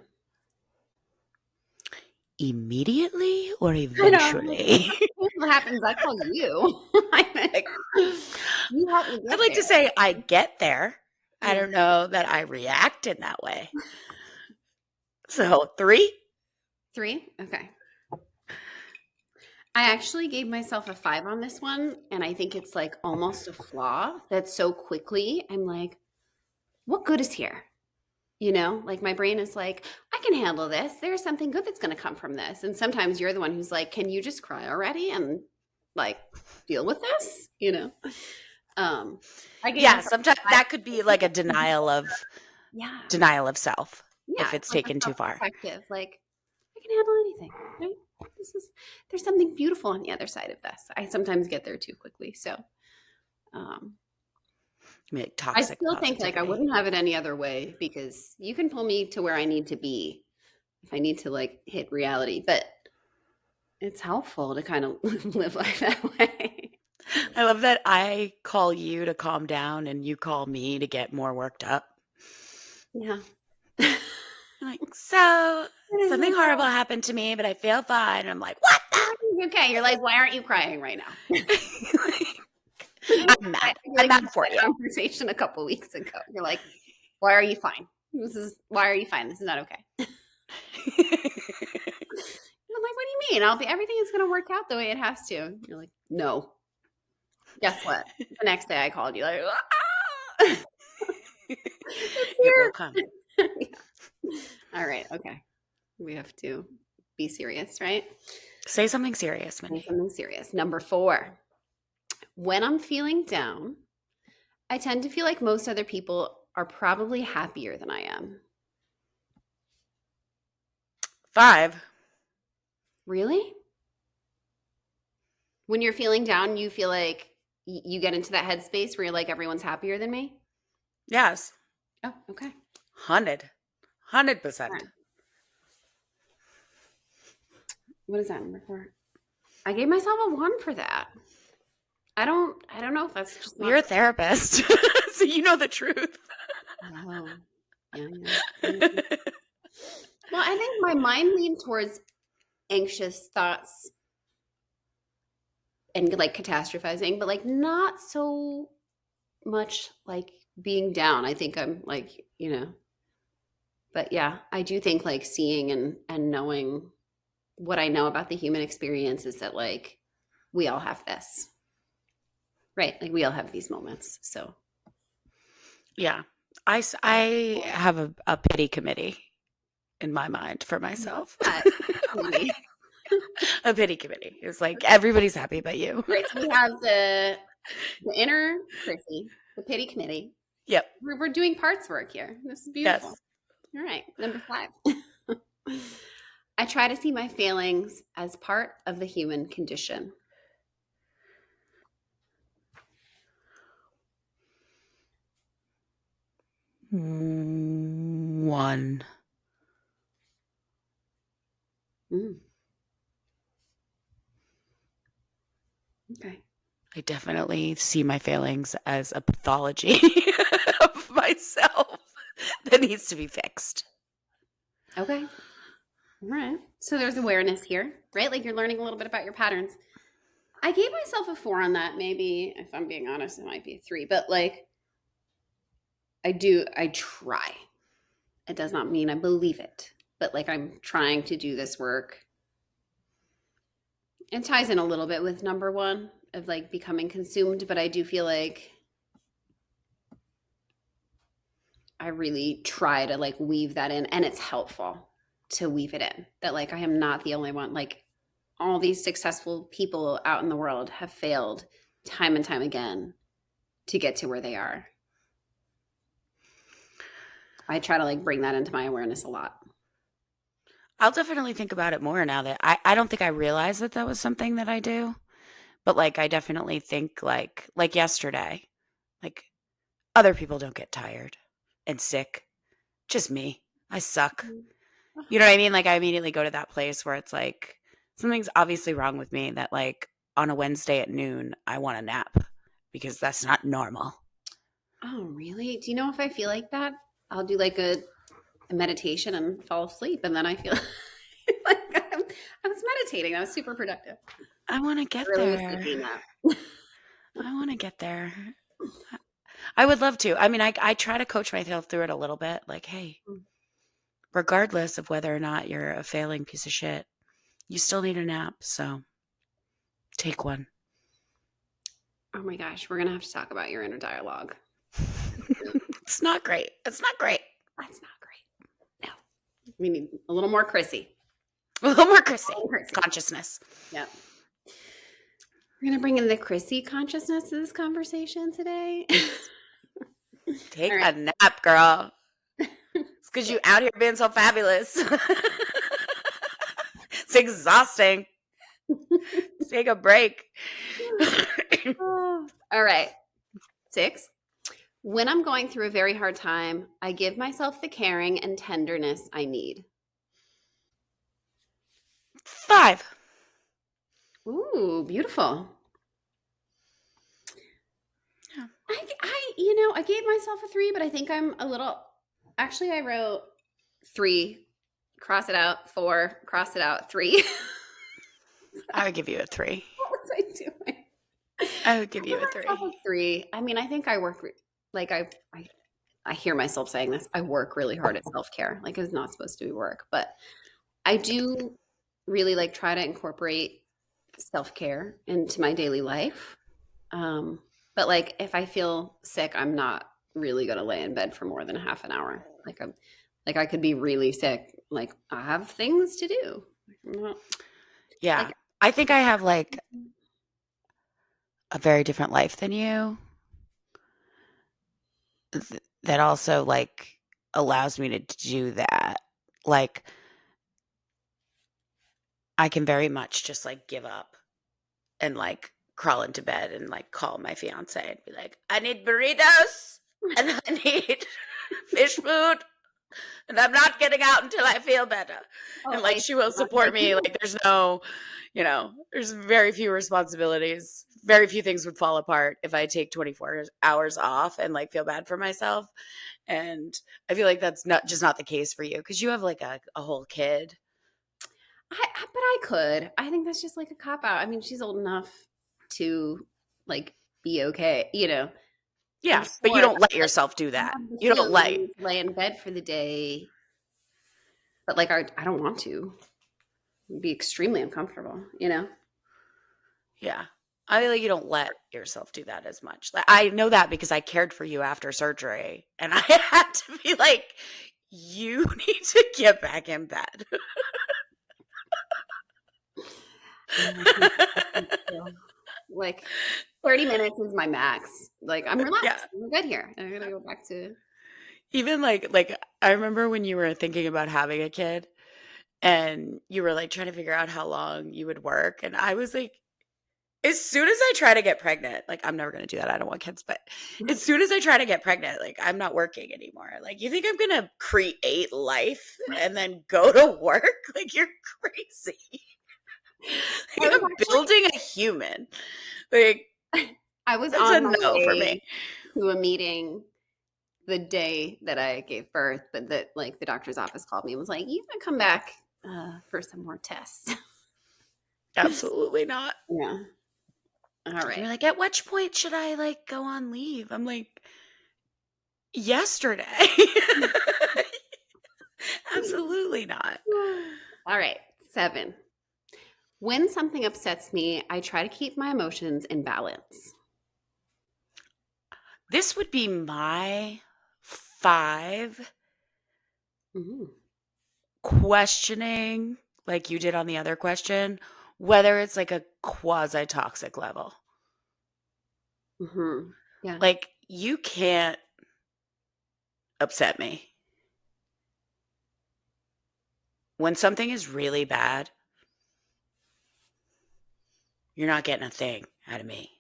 Immediately or I know. Like, when eventually? something painful happens, I call you. Like, You help me I'd get like there. to say I get there. I Yeah. don't know that I react in that way. So 3? 3? Okay. I actually gave myself a 5 on this one, and I think it's like almost a flaw that so quickly I'm like, what good is here? You know, like my brain is like, I can handle this. There's something good that's going to come from this. And sometimes you're the one who's like, can you just cry already and like deal with this? You know, um, I gave Yeah, myself sometimes a 5. that could be like a Yeah. denial of self Yeah. if It's it's like a taken too self far. perspective. Like, I can handle anything. Right? There's something beautiful on the other side of this. I sometimes get there too quickly. So, um, Like I toxic still think like I positivity. wouldn't have it any other way because you can pull me to where I need to be if I need to like hit reality, but it's helpful to kind of live life that way. I love that I call you to calm down and you call me to get more worked up. Yeah. Like, so It is something okay. horrible happened to me, but I feel fine. And I'm like, what Everything's okay. You're like, why aren't you crying right now? the? I'm I mad. feel I'm like we mad had for that you. conversation a couple weeks ago. You're like, why are you fine? Why are you fine? This is not okay. I'm like, what do you mean? Everything is gonna work out the way it has to. You're like, no. Guess what? The next day I called you like, ah! It's It will come. here. Yeah. All right. Okay. We have to be serious, right? Say something serious, Say Mindy. something serious. Number 4, when I'm feeling down, I tend to feel like most other people are probably happier than I am. 5. Really? When you're feeling down, you feel like you get into that headspace where you're like, everyone's happier than me? Yes. Oh, okay. 100. All 100%. right. What is that number 4? I gave myself a 1 for that. I don't know if that's just Well, not. you're a therapist, so you know the truth. Oh, yeah, yeah. Well, I think my mind leaned towards anxious thoughts and like catastrophizing, but like not so much like being down. I think I'm like, but yeah, I do think like seeing and knowing what I know about the human experience is that like we all have this, right? Like we all have these moments. So Yeah. I have a pity committee in my mind for what's myself. that? Maybe. A pity committee. It's like everybody's happy but you. Right. So we have the inner Chrissy, the pity committee. Yep. We're doing parts work here. This is beautiful. Yes. All right, number 5. I try to see my failings as part of the human condition. 1. Mm, okay. I definitely see my failings as a pathology of myself that needs to be fixed. Okay. All right. So there's awareness here, right? Like you're learning a little bit about your patterns. I gave myself a 4 on that. Maybe if I'm being honest, it might be a 3, but like I try. It does not mean I believe it, but like I'm trying to do this work. It ties in a little bit with number 1 of like becoming consumed, but I do feel like I really try to like weave that in, and it's helpful to weave it in that like I am not the only one. Like all these successful people out in the world have failed time and time again to get to where they are. I try to like bring that into my awareness a lot. I'll definitely think about it more now that I don't think I realized that that was something that I do. But like I definitely think like yesterday, like other people don't get tired and sick. Just me. I suck. You know what I mean? Like I immediately go to that place where it's like something's obviously wrong with me that like on a Wednesday at noon I want a nap because that's not normal. Oh, really? Do you know if I feel like that? I'll do like a meditation and fall asleep, and then I feel like I was meditating. I was super productive. I want to I get really was there. taking that. I want to get there. I would love to. I mean, I try to coach myself through it a little bit. Like, hey, regardless of whether or not you're a failing piece of shit, you still need a nap. So take one. Oh my gosh, we're gonna have to talk about your inner dialogue. It's not great. It's not great. That's not great. No, we need a little more Chrissy. A little more Chrissy. Chrissy. Consciousness. Yep. We're gonna bring in the Chrissy consciousness to this conversation today. Take All a nap, girl. It's because you out here being so fabulous. It's exhausting. Take a break. Oh. All right. 6. When I'm going through a very hard time, I give myself the caring and tenderness I need. 5. Ooh, beautiful. Yeah. I gave myself a 3, but I think I'm a little. Actually, I wrote 3, cross it out, 4, cross it out, 3. I would give you a 3. What was I doing? I would give you a I 3. myself a 3. I mean, I think I work like I hear myself saying this. I work really hard at self-care. Like it's not supposed to be work, but I do really like try to incorporate self-care into my daily life. But like if I feel sick, I'm not really going to lay in bed for more than a half an hour. Like I could be really sick. Like I have things to do. I'm not. Yeah. Like, I think I have like a very different life than you that also like allows me to do that. Like I can very much just like give up and like crawl into bed and like call my fiance and be like, I need burritos and I need fish food and I'm not getting out until I feel better. oh, And like she will support like me. you. Like there's no, there's very few responsibilities. Very few things would fall apart if I take 24 hours off and like feel bad for myself. And I feel like that's not the case for you because you have like a whole kid. But I could. I think that's just like a cop out. I mean, she's old enough to like be okay, I'm Yeah, but you sure don't let like yourself do I that. have the You don't let. feeling to lay in bed for the day, but like I don't want to. It'd be extremely uncomfortable. Yeah. I feel like you don't let yourself do that as much. Like I know that because I cared for you after surgery and I had to be like, you need to get back in bed. Yeah, I think so. Like 30 minutes is my max. Like I'm Yeah. relaxed. We're good here. I'm gonna go back to Even like I remember when you were thinking about having a kid and you were like trying to figure out how long you would work and I was like as soon as I try to get pregnant, like I'm never gonna do that. I don't want kids, but as soon as I try to get pregnant, like I'm not working anymore. Like you think I'm gonna create life and then go to work? Like you're crazy. I Like, was I'm actually building a human. Like I was that's a on my no for me. way to a meeting the day that I gave birth, but that like the doctor's office called me and was like, "You gotta come back for some more tests." Absolutely not. Yeah. All You're right. like, at which point should I like go on leave? I'm like, yesterday. Absolutely not. All right. 7. When something upsets me, I try to keep my emotions in balance. This would be my 5 Mhm. questioning, like you did on the other question, whether it's like a quasi toxic level. Mhm. Yeah. Like, you can't upset me. When something is really bad, you're not getting a thing out of me,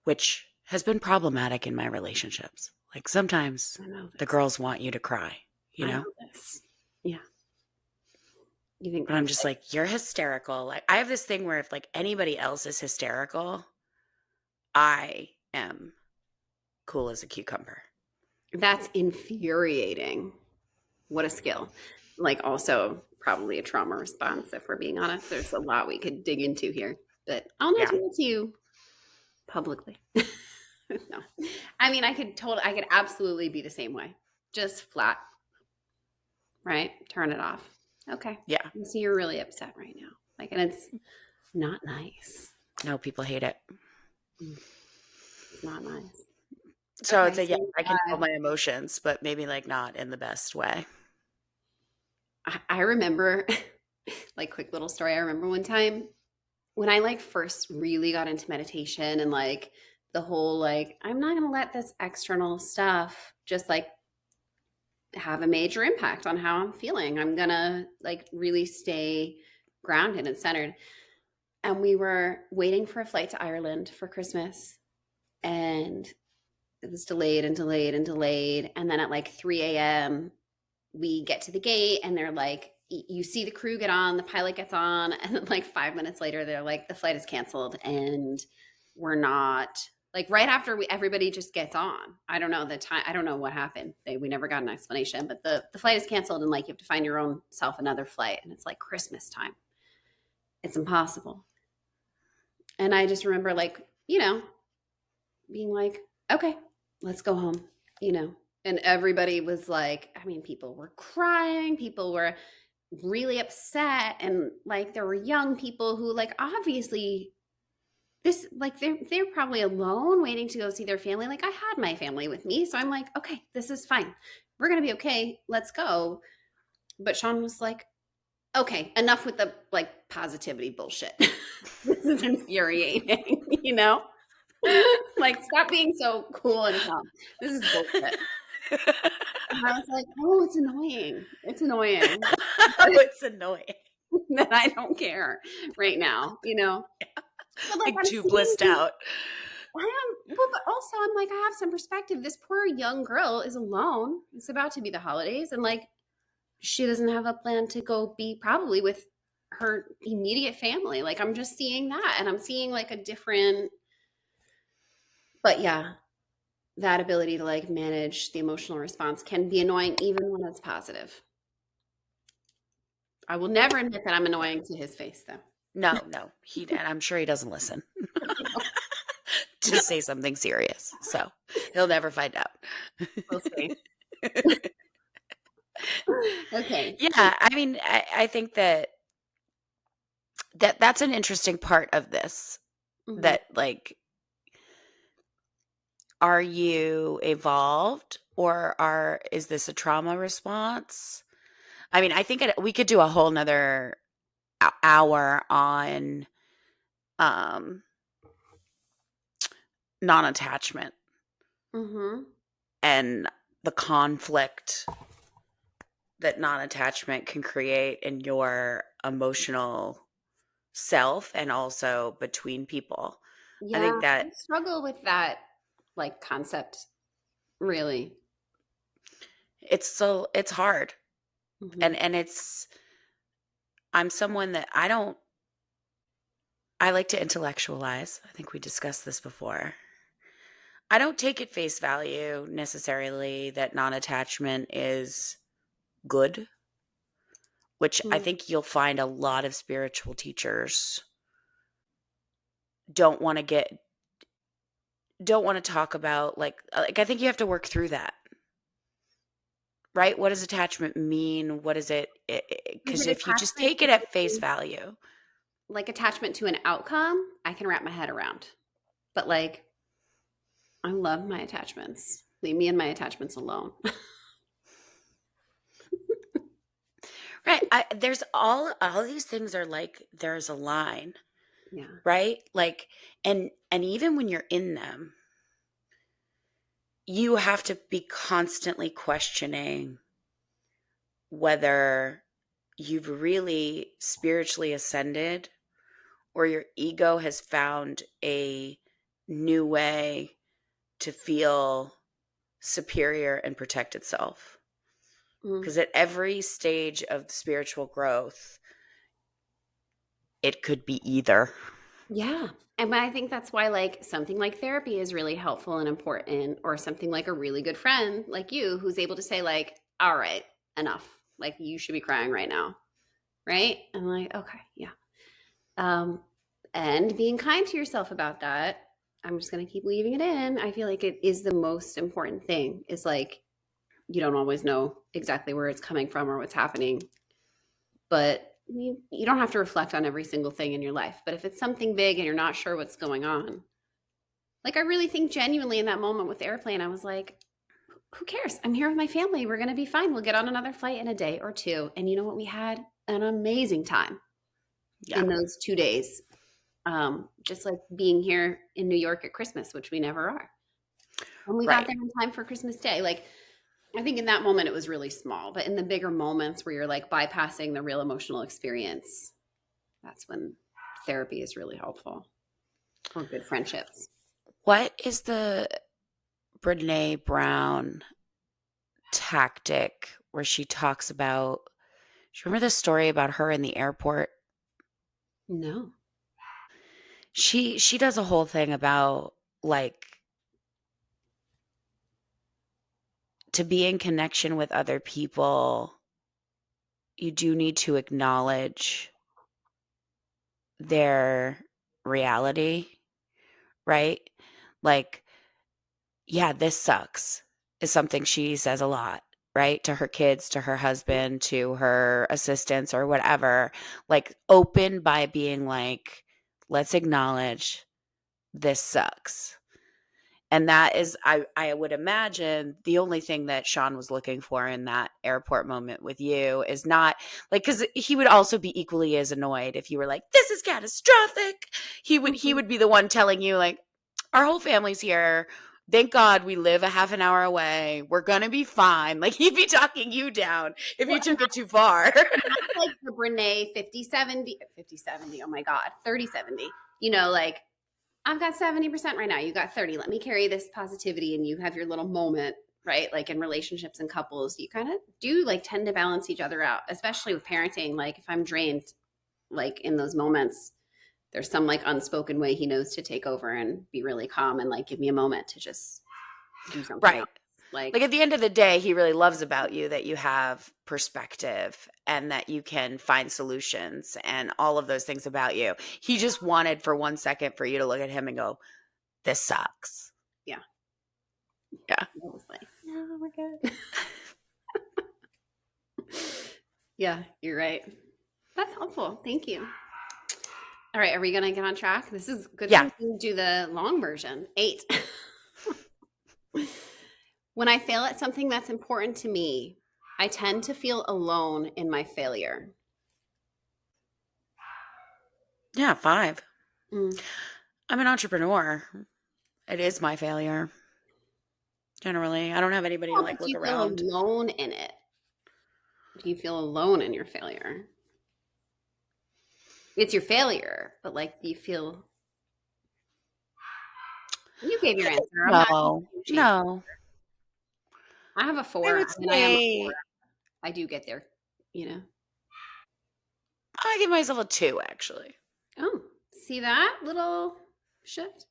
which has been problematic in my relationships. Like, sometimes I know the this. girls want you to cry, you I know know? this. Yeah. You think But I'm that's just like like, you're hysterical. Like, I have this thing where if like anybody else is hysterical, I am cool as a cucumber. that's infuriating. What a skill. Like also probably a trauma response if we're being honest. There's a lot we could dig into here, but I'll not Yeah. do it to you publicly. No. I mean, I could absolutely be the same way. Just flat, right? Turn it off. Okay. Yeah. You see you're really upset right now. Like and it's not nice. No, people hate it. Mm, it's not nice. So I would Okay, say, yeah, so I can feel my emotions, but maybe like not in the best way. I remember like quick little story. I remember one time when I like first really got into meditation and like the whole like I'm not going to let this external stuff just like have a major impact on how I'm feeling. I'm going to like really stay grounded and centered. And we were waiting for a flight to Ireland for Christmas and it was delayed and delayed and delayed. And then at like 3 a.m., we get to the gate and they're like, you see the crew get on, the pilot gets on, and then like 5 minutes later, they're like, the flight is canceled and we're not like right after everybody just gets on. I don't know the time. I don't know what happened. We never got an explanation, but the flight is canceled and like you have to find your own self another flight and it's like Christmas time. It's impossible. And I just remember like, being like, okay, let's go home, you know. And everybody was like, I mean, people were crying, people were really upset, and like there were young people who like obviously this like they're probably alone waiting to go see their family. Like I had my family with me, so I'm like, okay, this is fine. We're gonna be okay. Let's go. But Sean was like, Okay, enough with the like positivity bullshit. This is infuriating, you know? Like, stop being so cool and calm. This is bullshit. And I was like, oh, it's annoying. It's annoying Oh, it's annoying. that I don't care right now, you know? But like Like I'm too blissed seeing, out. I am, well, but also I'm like, I have some perspective. This poor young girl is alone. It's about to be the holidays, and like she doesn't have a plan to go be probably with her immediate family. Like I'm just seeing that, and I'm seeing like a different, but yeah, that ability to like manage the emotional response can be annoying even when it's positive. I will never admit that I'm Yeah. annoying to his face though. No, no. And I'm sure he doesn't listen to say something serious. So he'll never find out. We'll see. Okay. Yeah, I mean, I think that's an interesting part of this. Mhm. That like, are you evolved or is this a trauma response? I mean, I think we could do a whole nother hour on um non-attachment Mhm. and the conflict that non-attachment can create in your emotional self and also between people. I Yeah, think that I struggle with that like concept really. it's hard. Mhm. And I'm someone that I like to intellectualize. I think we discussed this before. I don't take at face value necessarily that non-attachment is good, which I Mm. think you'll find a lot of spiritual teachers don't want to get don't want to talk about like I think you have to work through that. Right? What does attachment mean? What is it? Is Because it if you just attachment take it at face value, like attachment to an outcome? I can wrap my head around. But like I love my attachments. Leave me and my attachments alone. right? There's all these things are like there's a line, Yeah. right? Like, and even when you're in them, you have to be constantly questioning whether you've really spiritually ascended or your ego has found a new way to feel superior and protect itself. Mm. Because at every stage of spiritual growth, it could be either. Yeah. And I think that's why like something like therapy is really helpful and important, or something like a really good friend like you who's able to say like, all right, enough. Like you should be crying right now. Right? I'm like, okay, yeah. Um, and being kind to yourself about that. I'm just gonna keep leaving it in. I feel like it is the most important thing. Is like you don't always know exactly where it's coming from or what's happening, but you don't have to reflect on every single thing in your life. But if it's something big and you're not sure what's going on, like I really think genuinely in that moment with the airplane, I was like, who cares? I'm here with my family. We're gonna be fine. We'll get on another flight in a day or two. And you know what? We had an amazing time Yeah, in those 2 days. Just like being here in New York at Christmas, which we never are. And we got right. there in time for Christmas Day. Like, I think in that moment it was really small, but in the bigger moments where you're like bypassing the real emotional experience, that's when therapy is really helpful, or good friendships. What is the Brene Brown tactic where she talks about, do you remember the story about her in the airport? No. She does a whole thing about like to be in connection with other people, you do need to acknowledge their reality, right? Like, yeah, this sucks is something she says a lot, right? To her kids, to her husband, to her assistants or whatever. Like, open by being like, let's acknowledge this sucks. And that is, I would imagine, the only thing that Sean was looking for in that airport moment with you is not like, because he would also be equally as annoyed if you were like, "This is catastrophic." He Mhm. would be the one telling you like, "Our whole family's here. Thank God we live a half an hour away. We're gonna be fine." Like he'd be talking you down if Well, you took it too far. and that's like the Brene 50/70, 50/70. Oh my God, 30/70. Like I've got 70% right now. You got 30. Let me carry this positivity and you have your little moment, right? Like in relationships and couples, you kind of do like tend to balance each other out, especially with parenting. Like if I'm drained, like in those moments, there's some like unspoken way he knows to take over and be really calm and like give me a moment to just do something Right. else. Like, Like at the end of the day, he really loves about you that you have perspective and that you can find solutions and all of those things about you. He just wanted for 1 second for you to look at him and go, "This sucks." yeah, Yeah. I was like, no, we're good. Yeah, you're right. That's helpful. Thank you. All right, are we gonna get on track? This is good Yeah. thing we do the long version. 8. When I fail at something that's important to me, I tend to feel alone in my failure. Yeah. 5. Mm. I'm an entrepreneur. It is my failure. Generally, I don't have anybody to Oh, but like do look you feel around. alone in it? Do you feel alone in your failure? It's your failure, but like, do you feel you gave your answer? I'm not going No. to change. No. I have a I 4. would I mean, I am a 4. say I do get there, you know. I give myself a 2 actually. Oh, see that little shift?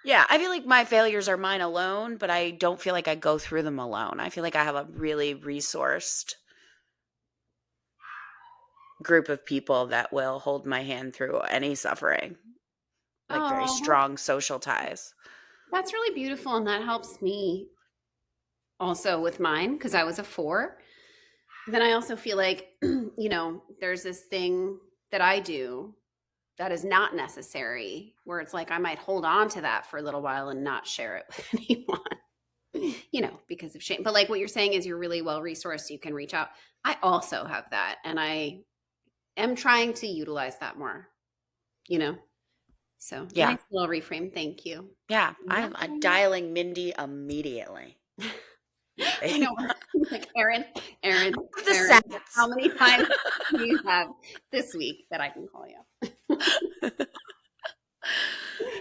Yeah, I feel like my failures are mine alone, but I don't feel like I go through them alone. I feel like I have a really resourced group of people that will hold my hand through any suffering, like very Oh, strong social ties. that's really beautiful, and that helps me also with mine because I was a 4. Then I also feel like, there's this thing that I do that is not necessary, where it's like I might hold on to that for a little while and not share it with anyone, because of shame. But like what you're saying is you're really well resourced. You can reach out. I also have that. And I am trying to utilize that more, you know? So Yeah. nice little reframe. Thank you. Yeah. I'm dialing Mindy immediately. I know. Like Erin, Erin, The Erin, how sets. many times do you have this week that I can call you?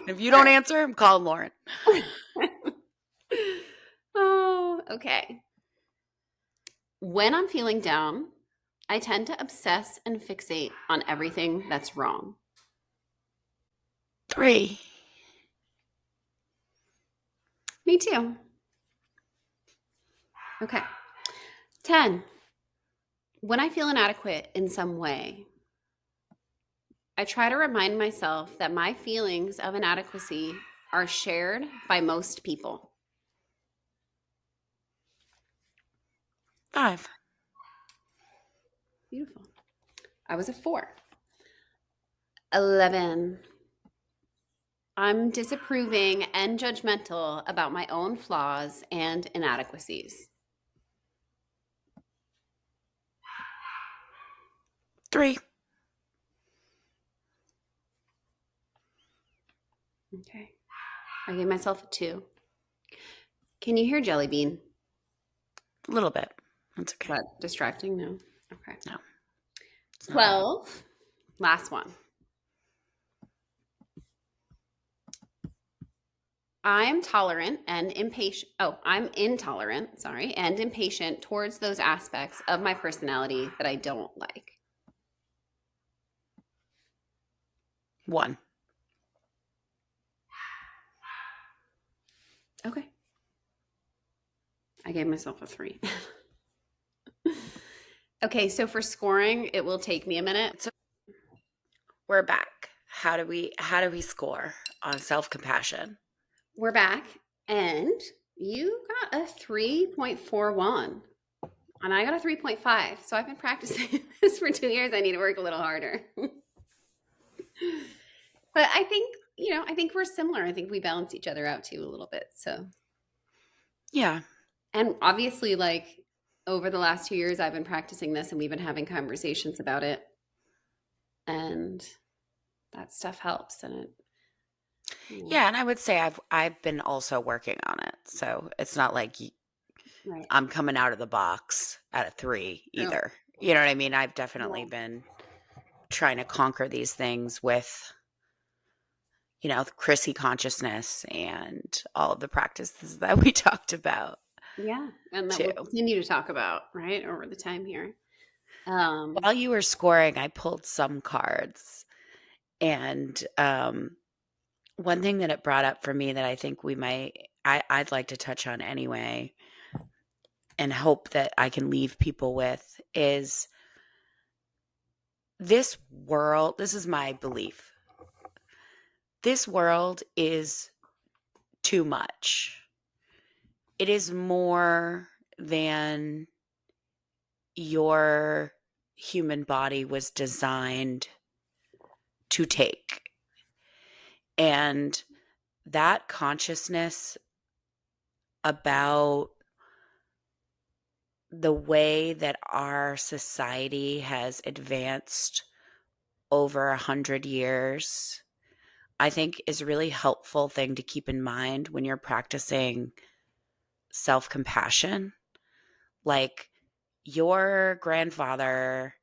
If you All don't answer, I'm calling Lauren. right. Oh, okay. When I'm feeling down, I tend to obsess and fixate on everything that's wrong. 3. Me too. Okay. 10. When I feel inadequate in some way, I try to remind myself that my feelings of inadequacy are shared by most people. 5. Beautiful. I was a 4. 11. I'm disapproving and judgmental about my own flaws and inadequacies. 3. Okay. I gave myself a 2. Can you hear Jelly Bean? A little bit. That's Is okay. that distracting? No. Okay. No, it's not loud. 12. Last one. I'm tolerant and impatient. Oh, I'm intolerant, sorry, and impatient towards those aspects of my personality that I don't like. 1. Okay. I gave myself a 3. Okay, so for scoring, it will take me a minute. So we're back. How do we score on self-compassion? We're back, and you got a 3.41, and I got a 3.5. So I've been practicing this for 2 years. I need to work a little harder. But I think, I think we're similar. I think we balance each other out too a little bit. So, Yeah. and obviously, like over the last 2 years, I've been practicing this and we've been having conversations about it. And that stuff helps. And it, you know, Yeah, and I would say I've been also working on it. So it's not like right. I'm coming out of the box at a 3 True. either. You know what I mean? I've definitely Yeah. been trying to conquer these things with, the Chrissy consciousness and all of the practices that we talked about Yeah. And that too. we'll continue to talk about, right, over the time here. Um, While you were scoring, I pulled some cards, and one thing that it brought up for me that I think I'd like to touch on anyway, and hope that I can leave people with is this is my belief. This world is too much. It is more than your human body was designed to take. And that consciousness about the way that our society has advanced over 100 years, I think is a really helpful thing to keep in mind when you're practicing self-compassion. Like your grandfather,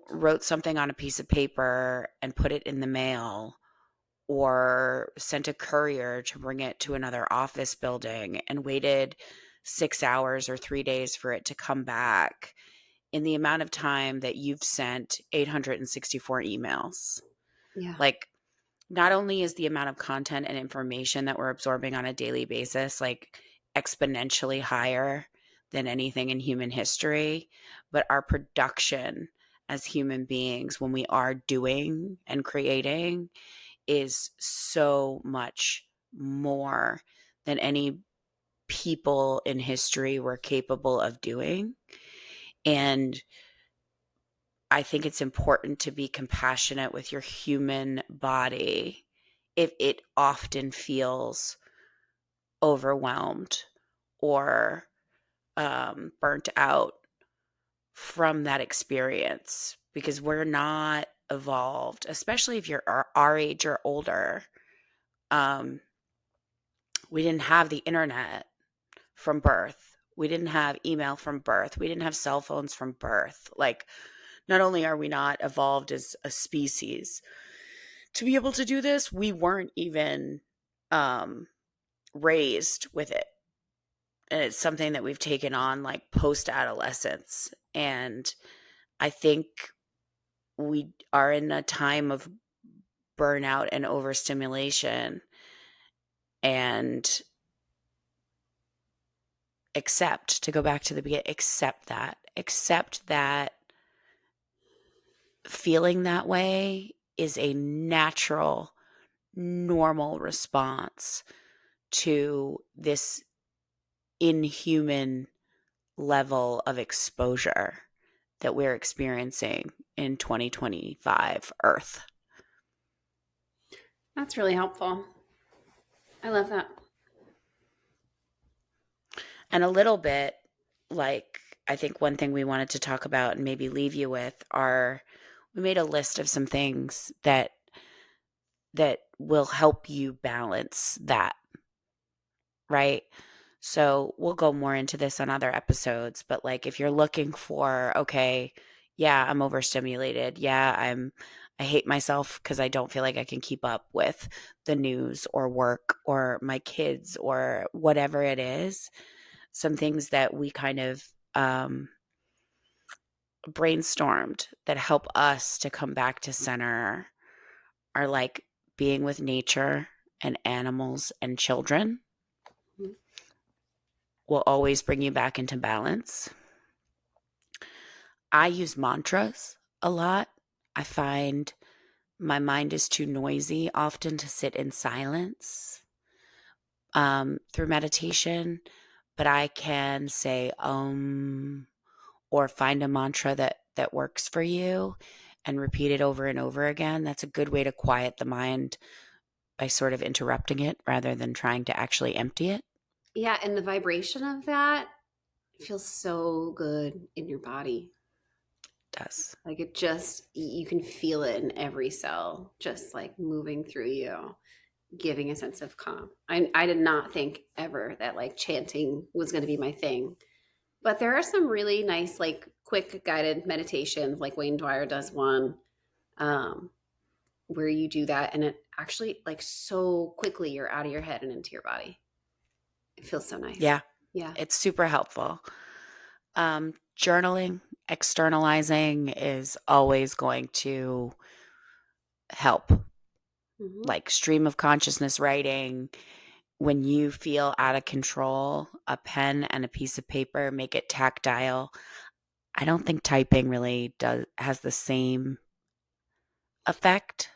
wrote something on a piece of paper and put it in the mail or sent a courier to bring it to another office building and waited 6 hours or 3 days for it to come back in the amount of time that you've sent 864 emails. yeah. Like, not only is the amount of content and information that we're absorbing on a daily basis like exponentially higher than anything in human history, but our production as human beings when we are doing and creating is so much more than any people in history were capable of doing. And I think it's important to be compassionate with your human body if it often feels overwhelmed or burnt out from that experience because we're not evolved, especially if you're our age or older. Um, we didn't have the internet from birth. We didn't have email from birth. We didn't have cell phones from birth. Like, not only are we not evolved as a species to be able to do this, we weren't even um, raised with it. And it's something that we've taken on like post adolescence. And I think we are in a time of burnout and overstimulation and to go back to the beginning, accept that feeling that way is a natural, normal response to this inhuman level of exposure that we're experiencing in 2025 Earth. That's really helpful. I love that. And a little bit like, I think one thing we wanted to talk about and maybe leave you with are we made a list of some things that will help you balance that, right? So we'll go more into this on other episodes, but like if you're looking for, okay, yeah, I'm overstimulated. Yeah, I hate myself because I don't feel like I can keep up with the news or work or my kids or whatever it is. Some things that we kind of brainstormed that help us to come back to center are like being with nature and animals and children Mhm. will always bring you back into balance. I use mantras a lot. I find my mind is too noisy often to sit in silence through meditation, but I can say or find a mantra that works for you and repeat it over and over again. That's a good way to quiet the mind by sort of interrupting it rather than trying to actually empty it. Yeah, and the vibration of that feels so good in your body. It does. Like it just, you can feel it in every cell, just like moving through you, giving a sense of calm. I did not think ever that like chanting was going to be my thing. But there are some really nice, like quick guided meditations, like Wayne Dwyer does one, um, where you do that and it actually, like, so quickly you're out of your head and into your body. It feels so nice. Yeah, Yeah. it's super helpful. Journaling, externalizing is always going to help. Hmm. Like stream of consciousness writing, when you feel out of control, a pen and a piece of paper, make it tactile. I don't think typing really does has the same effect,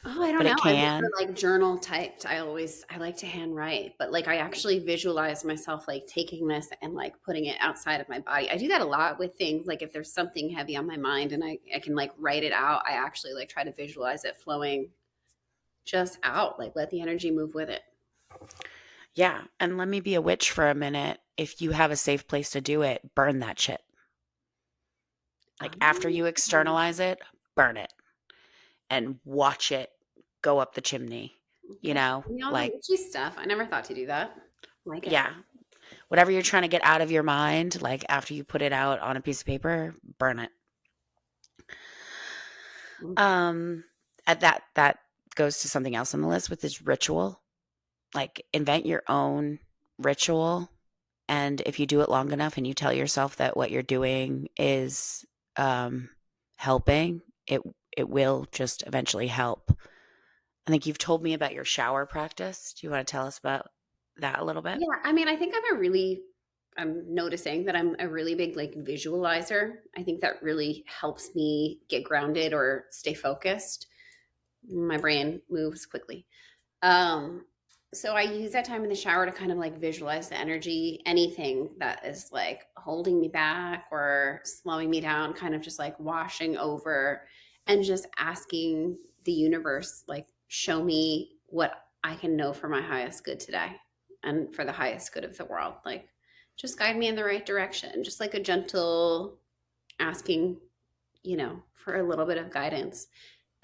Oh, I don't but know. it I've never can. like journal typed. I like to handwrite, but like I actually visualize myself like taking this and like putting it outside of my body. I do that a lot with things. Like if there's something heavy on my mind and I can like write it out, I actually like try to visualize it flowing just out, like let the energy move with it. Yeah, and let me be a witch for a minute. If you have a safe place to do it, burn that shit. Like after you Oh, externalize it, burn it and watch it go up the chimney. You okay. know, You know, the like witchy stuff. I never thought to do that. Like it. yeah, whatever you're trying to get out of your mind, like after you put it out on a piece of paper, burn it. Mm. Um, at that goes to something else on the list, with this ritual. Like invent your own ritual, and if you do it long enough and you tell yourself that what you're doing is um helping, it will just eventually help. I think you've told me about your shower practice. Do you want to tell us about that a little bit? Yeah, I mean, I think I'm noticing that I'm a really big like visualizer. I think that really helps me get grounded or stay focused. My brain moves quickly. Um, so I use that time in the shower to kind of like visualize the energy, anything that is like holding me back or slowing me down, kind of just like washing over and just asking the universe, like, show me what I can know for my highest good today and for the highest good of the world. Like, just guide me in the right direction, just like a gentle asking, for a little bit of guidance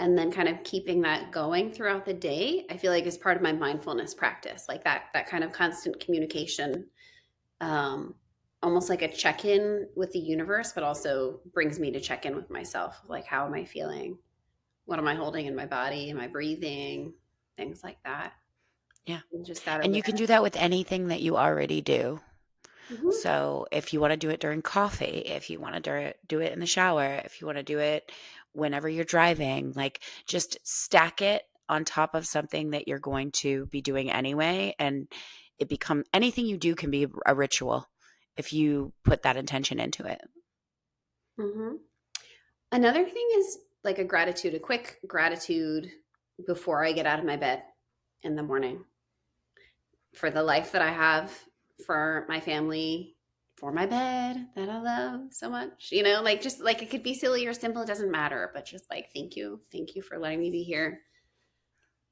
and then kind of keeping that going throughout the day, I feel like is part of my mindfulness practice, like that kind of constant communication, um almost like a check-in with the universe, but also brings me to check in with myself, like how am I feeling, what am I holding in my body, am I breathing, things like that, Yeah. and just that And you awareness. can do that with anything that you already do. Hmm. So if you want to do it during coffee, if you want to do it in the shower, if you want to do it whenever you're driving, like just stack it on top of something that you're going to be doing anyway. And anything you do can be a ritual if you put that intention into it. Hmm. Another thing is like a quick gratitude before I get out of my bed in the morning, for the life that I have, for my family, for my bed that I love so much. Like just like it could be silly or simple, it doesn't matter, but just like thank you. Thank you for letting me be here.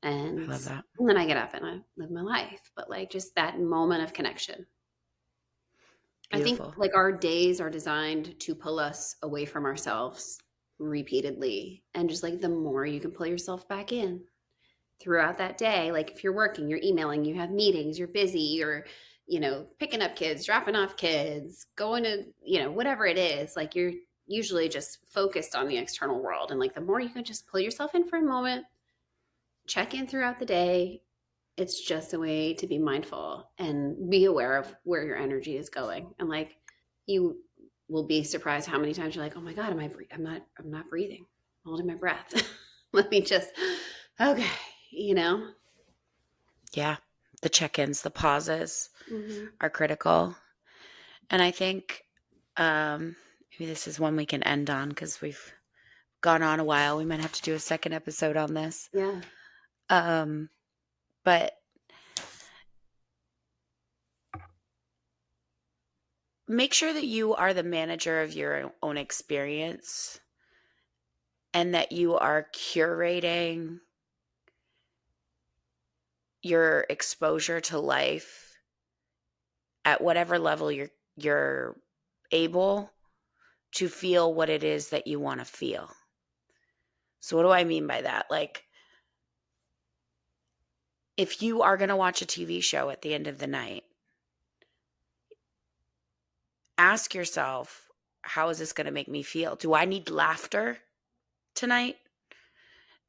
I And, love that. and then I get up and I live my life. But like just that moment of connection. I think Beautiful. like our days are designed to pull us away from ourselves repeatedly. And just like the more you can pull yourself back in, throughout that day, like if you're working, you're emailing, you have meetings, you're busy, you're picking up kids, dropping off kids, going to whatever it is, like you're usually just focused on the external world, and like the more you can just pull yourself in for a moment, check in throughout the day, it's just a way to be mindful and be aware of where your energy is going. And like you will be surprised how many times you're like, oh my god, I'm not breathing, I'm holding my breath. Let me just, okay, you know. Yeah. The check ins, the pauses Mhm. are critical. And I think maybe this is one we can end on because we've gone on a while. We might have to do a second episode on this. Yeah. Um, but make sure that you are the manager of your own experience and that you are curating your exposure to life at whatever level you're able to feel what it is that you want to feel. So what do I mean by that? Like, if you are going to watch a TV show at the end of the night, ask yourself, how is this going to make me feel? Do I need laughter tonight?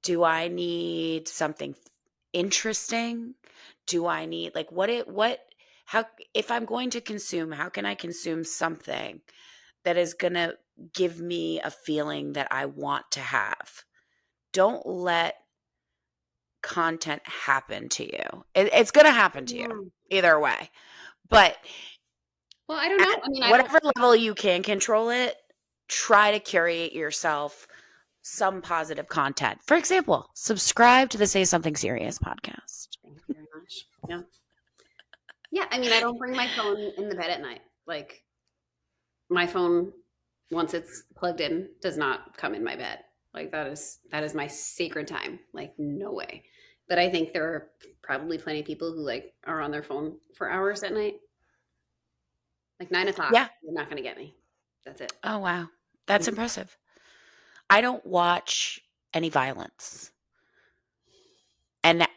Do I need something interesting? Do I need like how if I'm going to consume, how can I consume something that is going to give me a feeling that I want to have? Don't let content happen to you. It's going to happen to you Yeah. either way. But Well, I don't know. at I mean, I don't. whatever level you can control it, try to curate yourself some positive content. For example, subscribe to the Say Something Serious podcast. Thank you very much. Yeah. Yeah. I mean, I don't bring my phone in the bed at night. Like, my phone, once it's plugged in, does not come in my bed. Like, that is my sacred time. Like, no way. But I think there are probably plenty of people who like are on their phone for hours at night. Like 9 o'clock, Yeah. you're not going to get me. That's it. Oh, wow. That's Mhm. impressive. I don't watch any violence. And I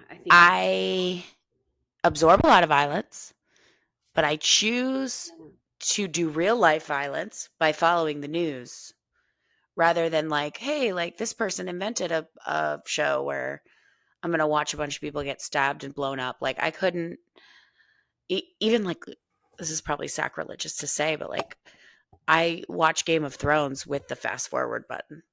think I. I absorb a lot of violence, but I choose to do real life violence by following the news rather than like, hey, like this person invented a show where I'm going to watch a bunch of people get stabbed and blown up. Like, I couldn't even like, this is probably sacrilegious to say, but like, I watch Game of Thrones with the fast forward button.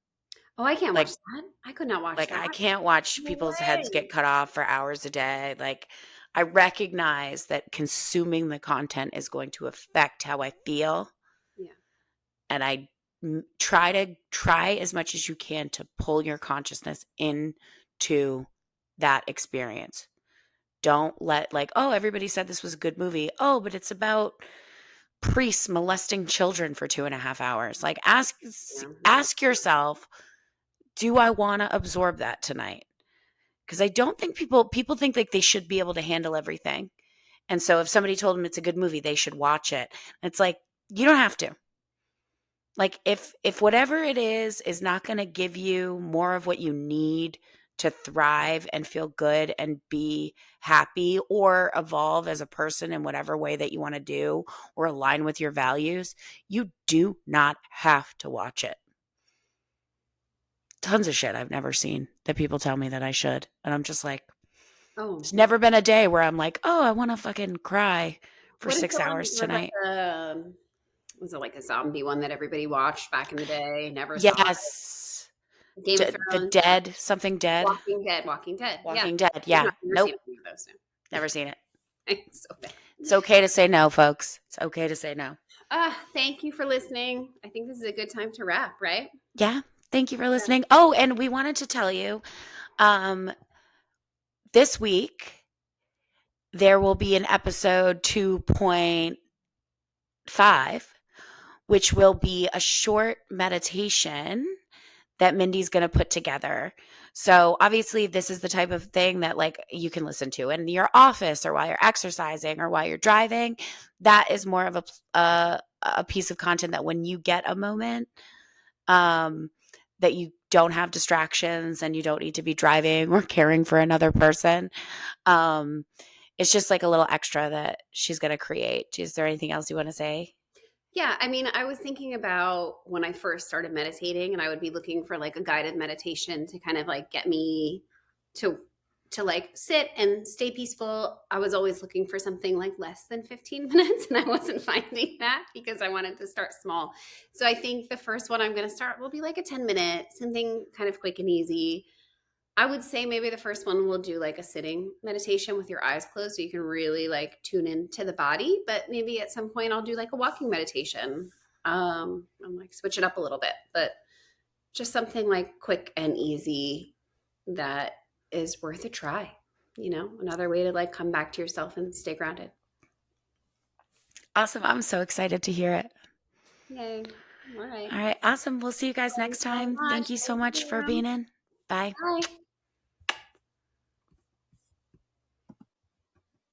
Oh, I can't watch Like, that. I could not watch that. I can't watch No people's heads way. get cut off for hours a day. Like, I recognize that consuming the content is going to affect how I feel, Yeah. and I try as much as you can to pull your consciousness into that experience. Don't let like, oh, everybody said this was a good movie. Oh, but it's about priests molesting children for 2.5 hours. Like, Yeah. ask yourself, do I want to absorb that tonight? Because I don't think people think like they should be able to handle everything. And so if somebody told them it's a good movie, they should watch it. It's like, you don't have to. Like, if whatever it is not going to give you more of what you need to thrive and feel good and be happy or evolve as a person in whatever way that you want to do or align with your values, you do not have to watch it. Tons of shit I've never seen that people tell me that I should. And I'm just like, Oh, there's never been a day where I'm like, oh, I want to fucking cry for what is the 6 one? hours There was like tonight. was it like a zombie one that everybody watched back in the day? Never saw Yes. it. Game of The Thrones, Dead, something dead. Walking Dead, Walking Dead. Yeah, Walking Dead. I've Yeah. never Nope. seen any of those. Never seen it. No. It's so bad. It's okay to say no, folks. It's okay to say no. Thank you for listening. I think this is a good time to wrap, right? Yeah. Thank you for listening. Oh, and we wanted to tell you um, this week there will be an episode 2.5, which will be a short meditation that Mindy's going to put together. So obviously this is the type of thing that like you can listen to in your office or while you're exercising or while you're driving. That is more of a piece of content that when you get a moment, that you don't have distractions and you don't need to be driving or caring for another person. Um, it's just like a little extra that she's going to create. Is there anything else you want to say? Yeah, I mean, I was thinking about when I first started meditating, and I would be looking for like a guided meditation to kind of like get me to like sit and stay peaceful. I was always looking for something like less than 15 minutes, and I wasn't finding that because I wanted to start small. So I think the first one I'm going to start will be like a 10-minute, something kind of quick and easy. I would say maybe the first one will do like a sitting meditation with your eyes closed so you can really like tune into the body. But maybe at some point I'll do like a walking meditation. I'm like switch it up a little bit, but just something like quick and easy that is worth a try. You know, another way to like come back to yourself and stay grounded. Awesome. I'm so excited to hear it. Yay. All right. All right, awesome. We'll see you guys next Thanks so time. much. Thank you so Thank much for you. being in. Bye. Bye.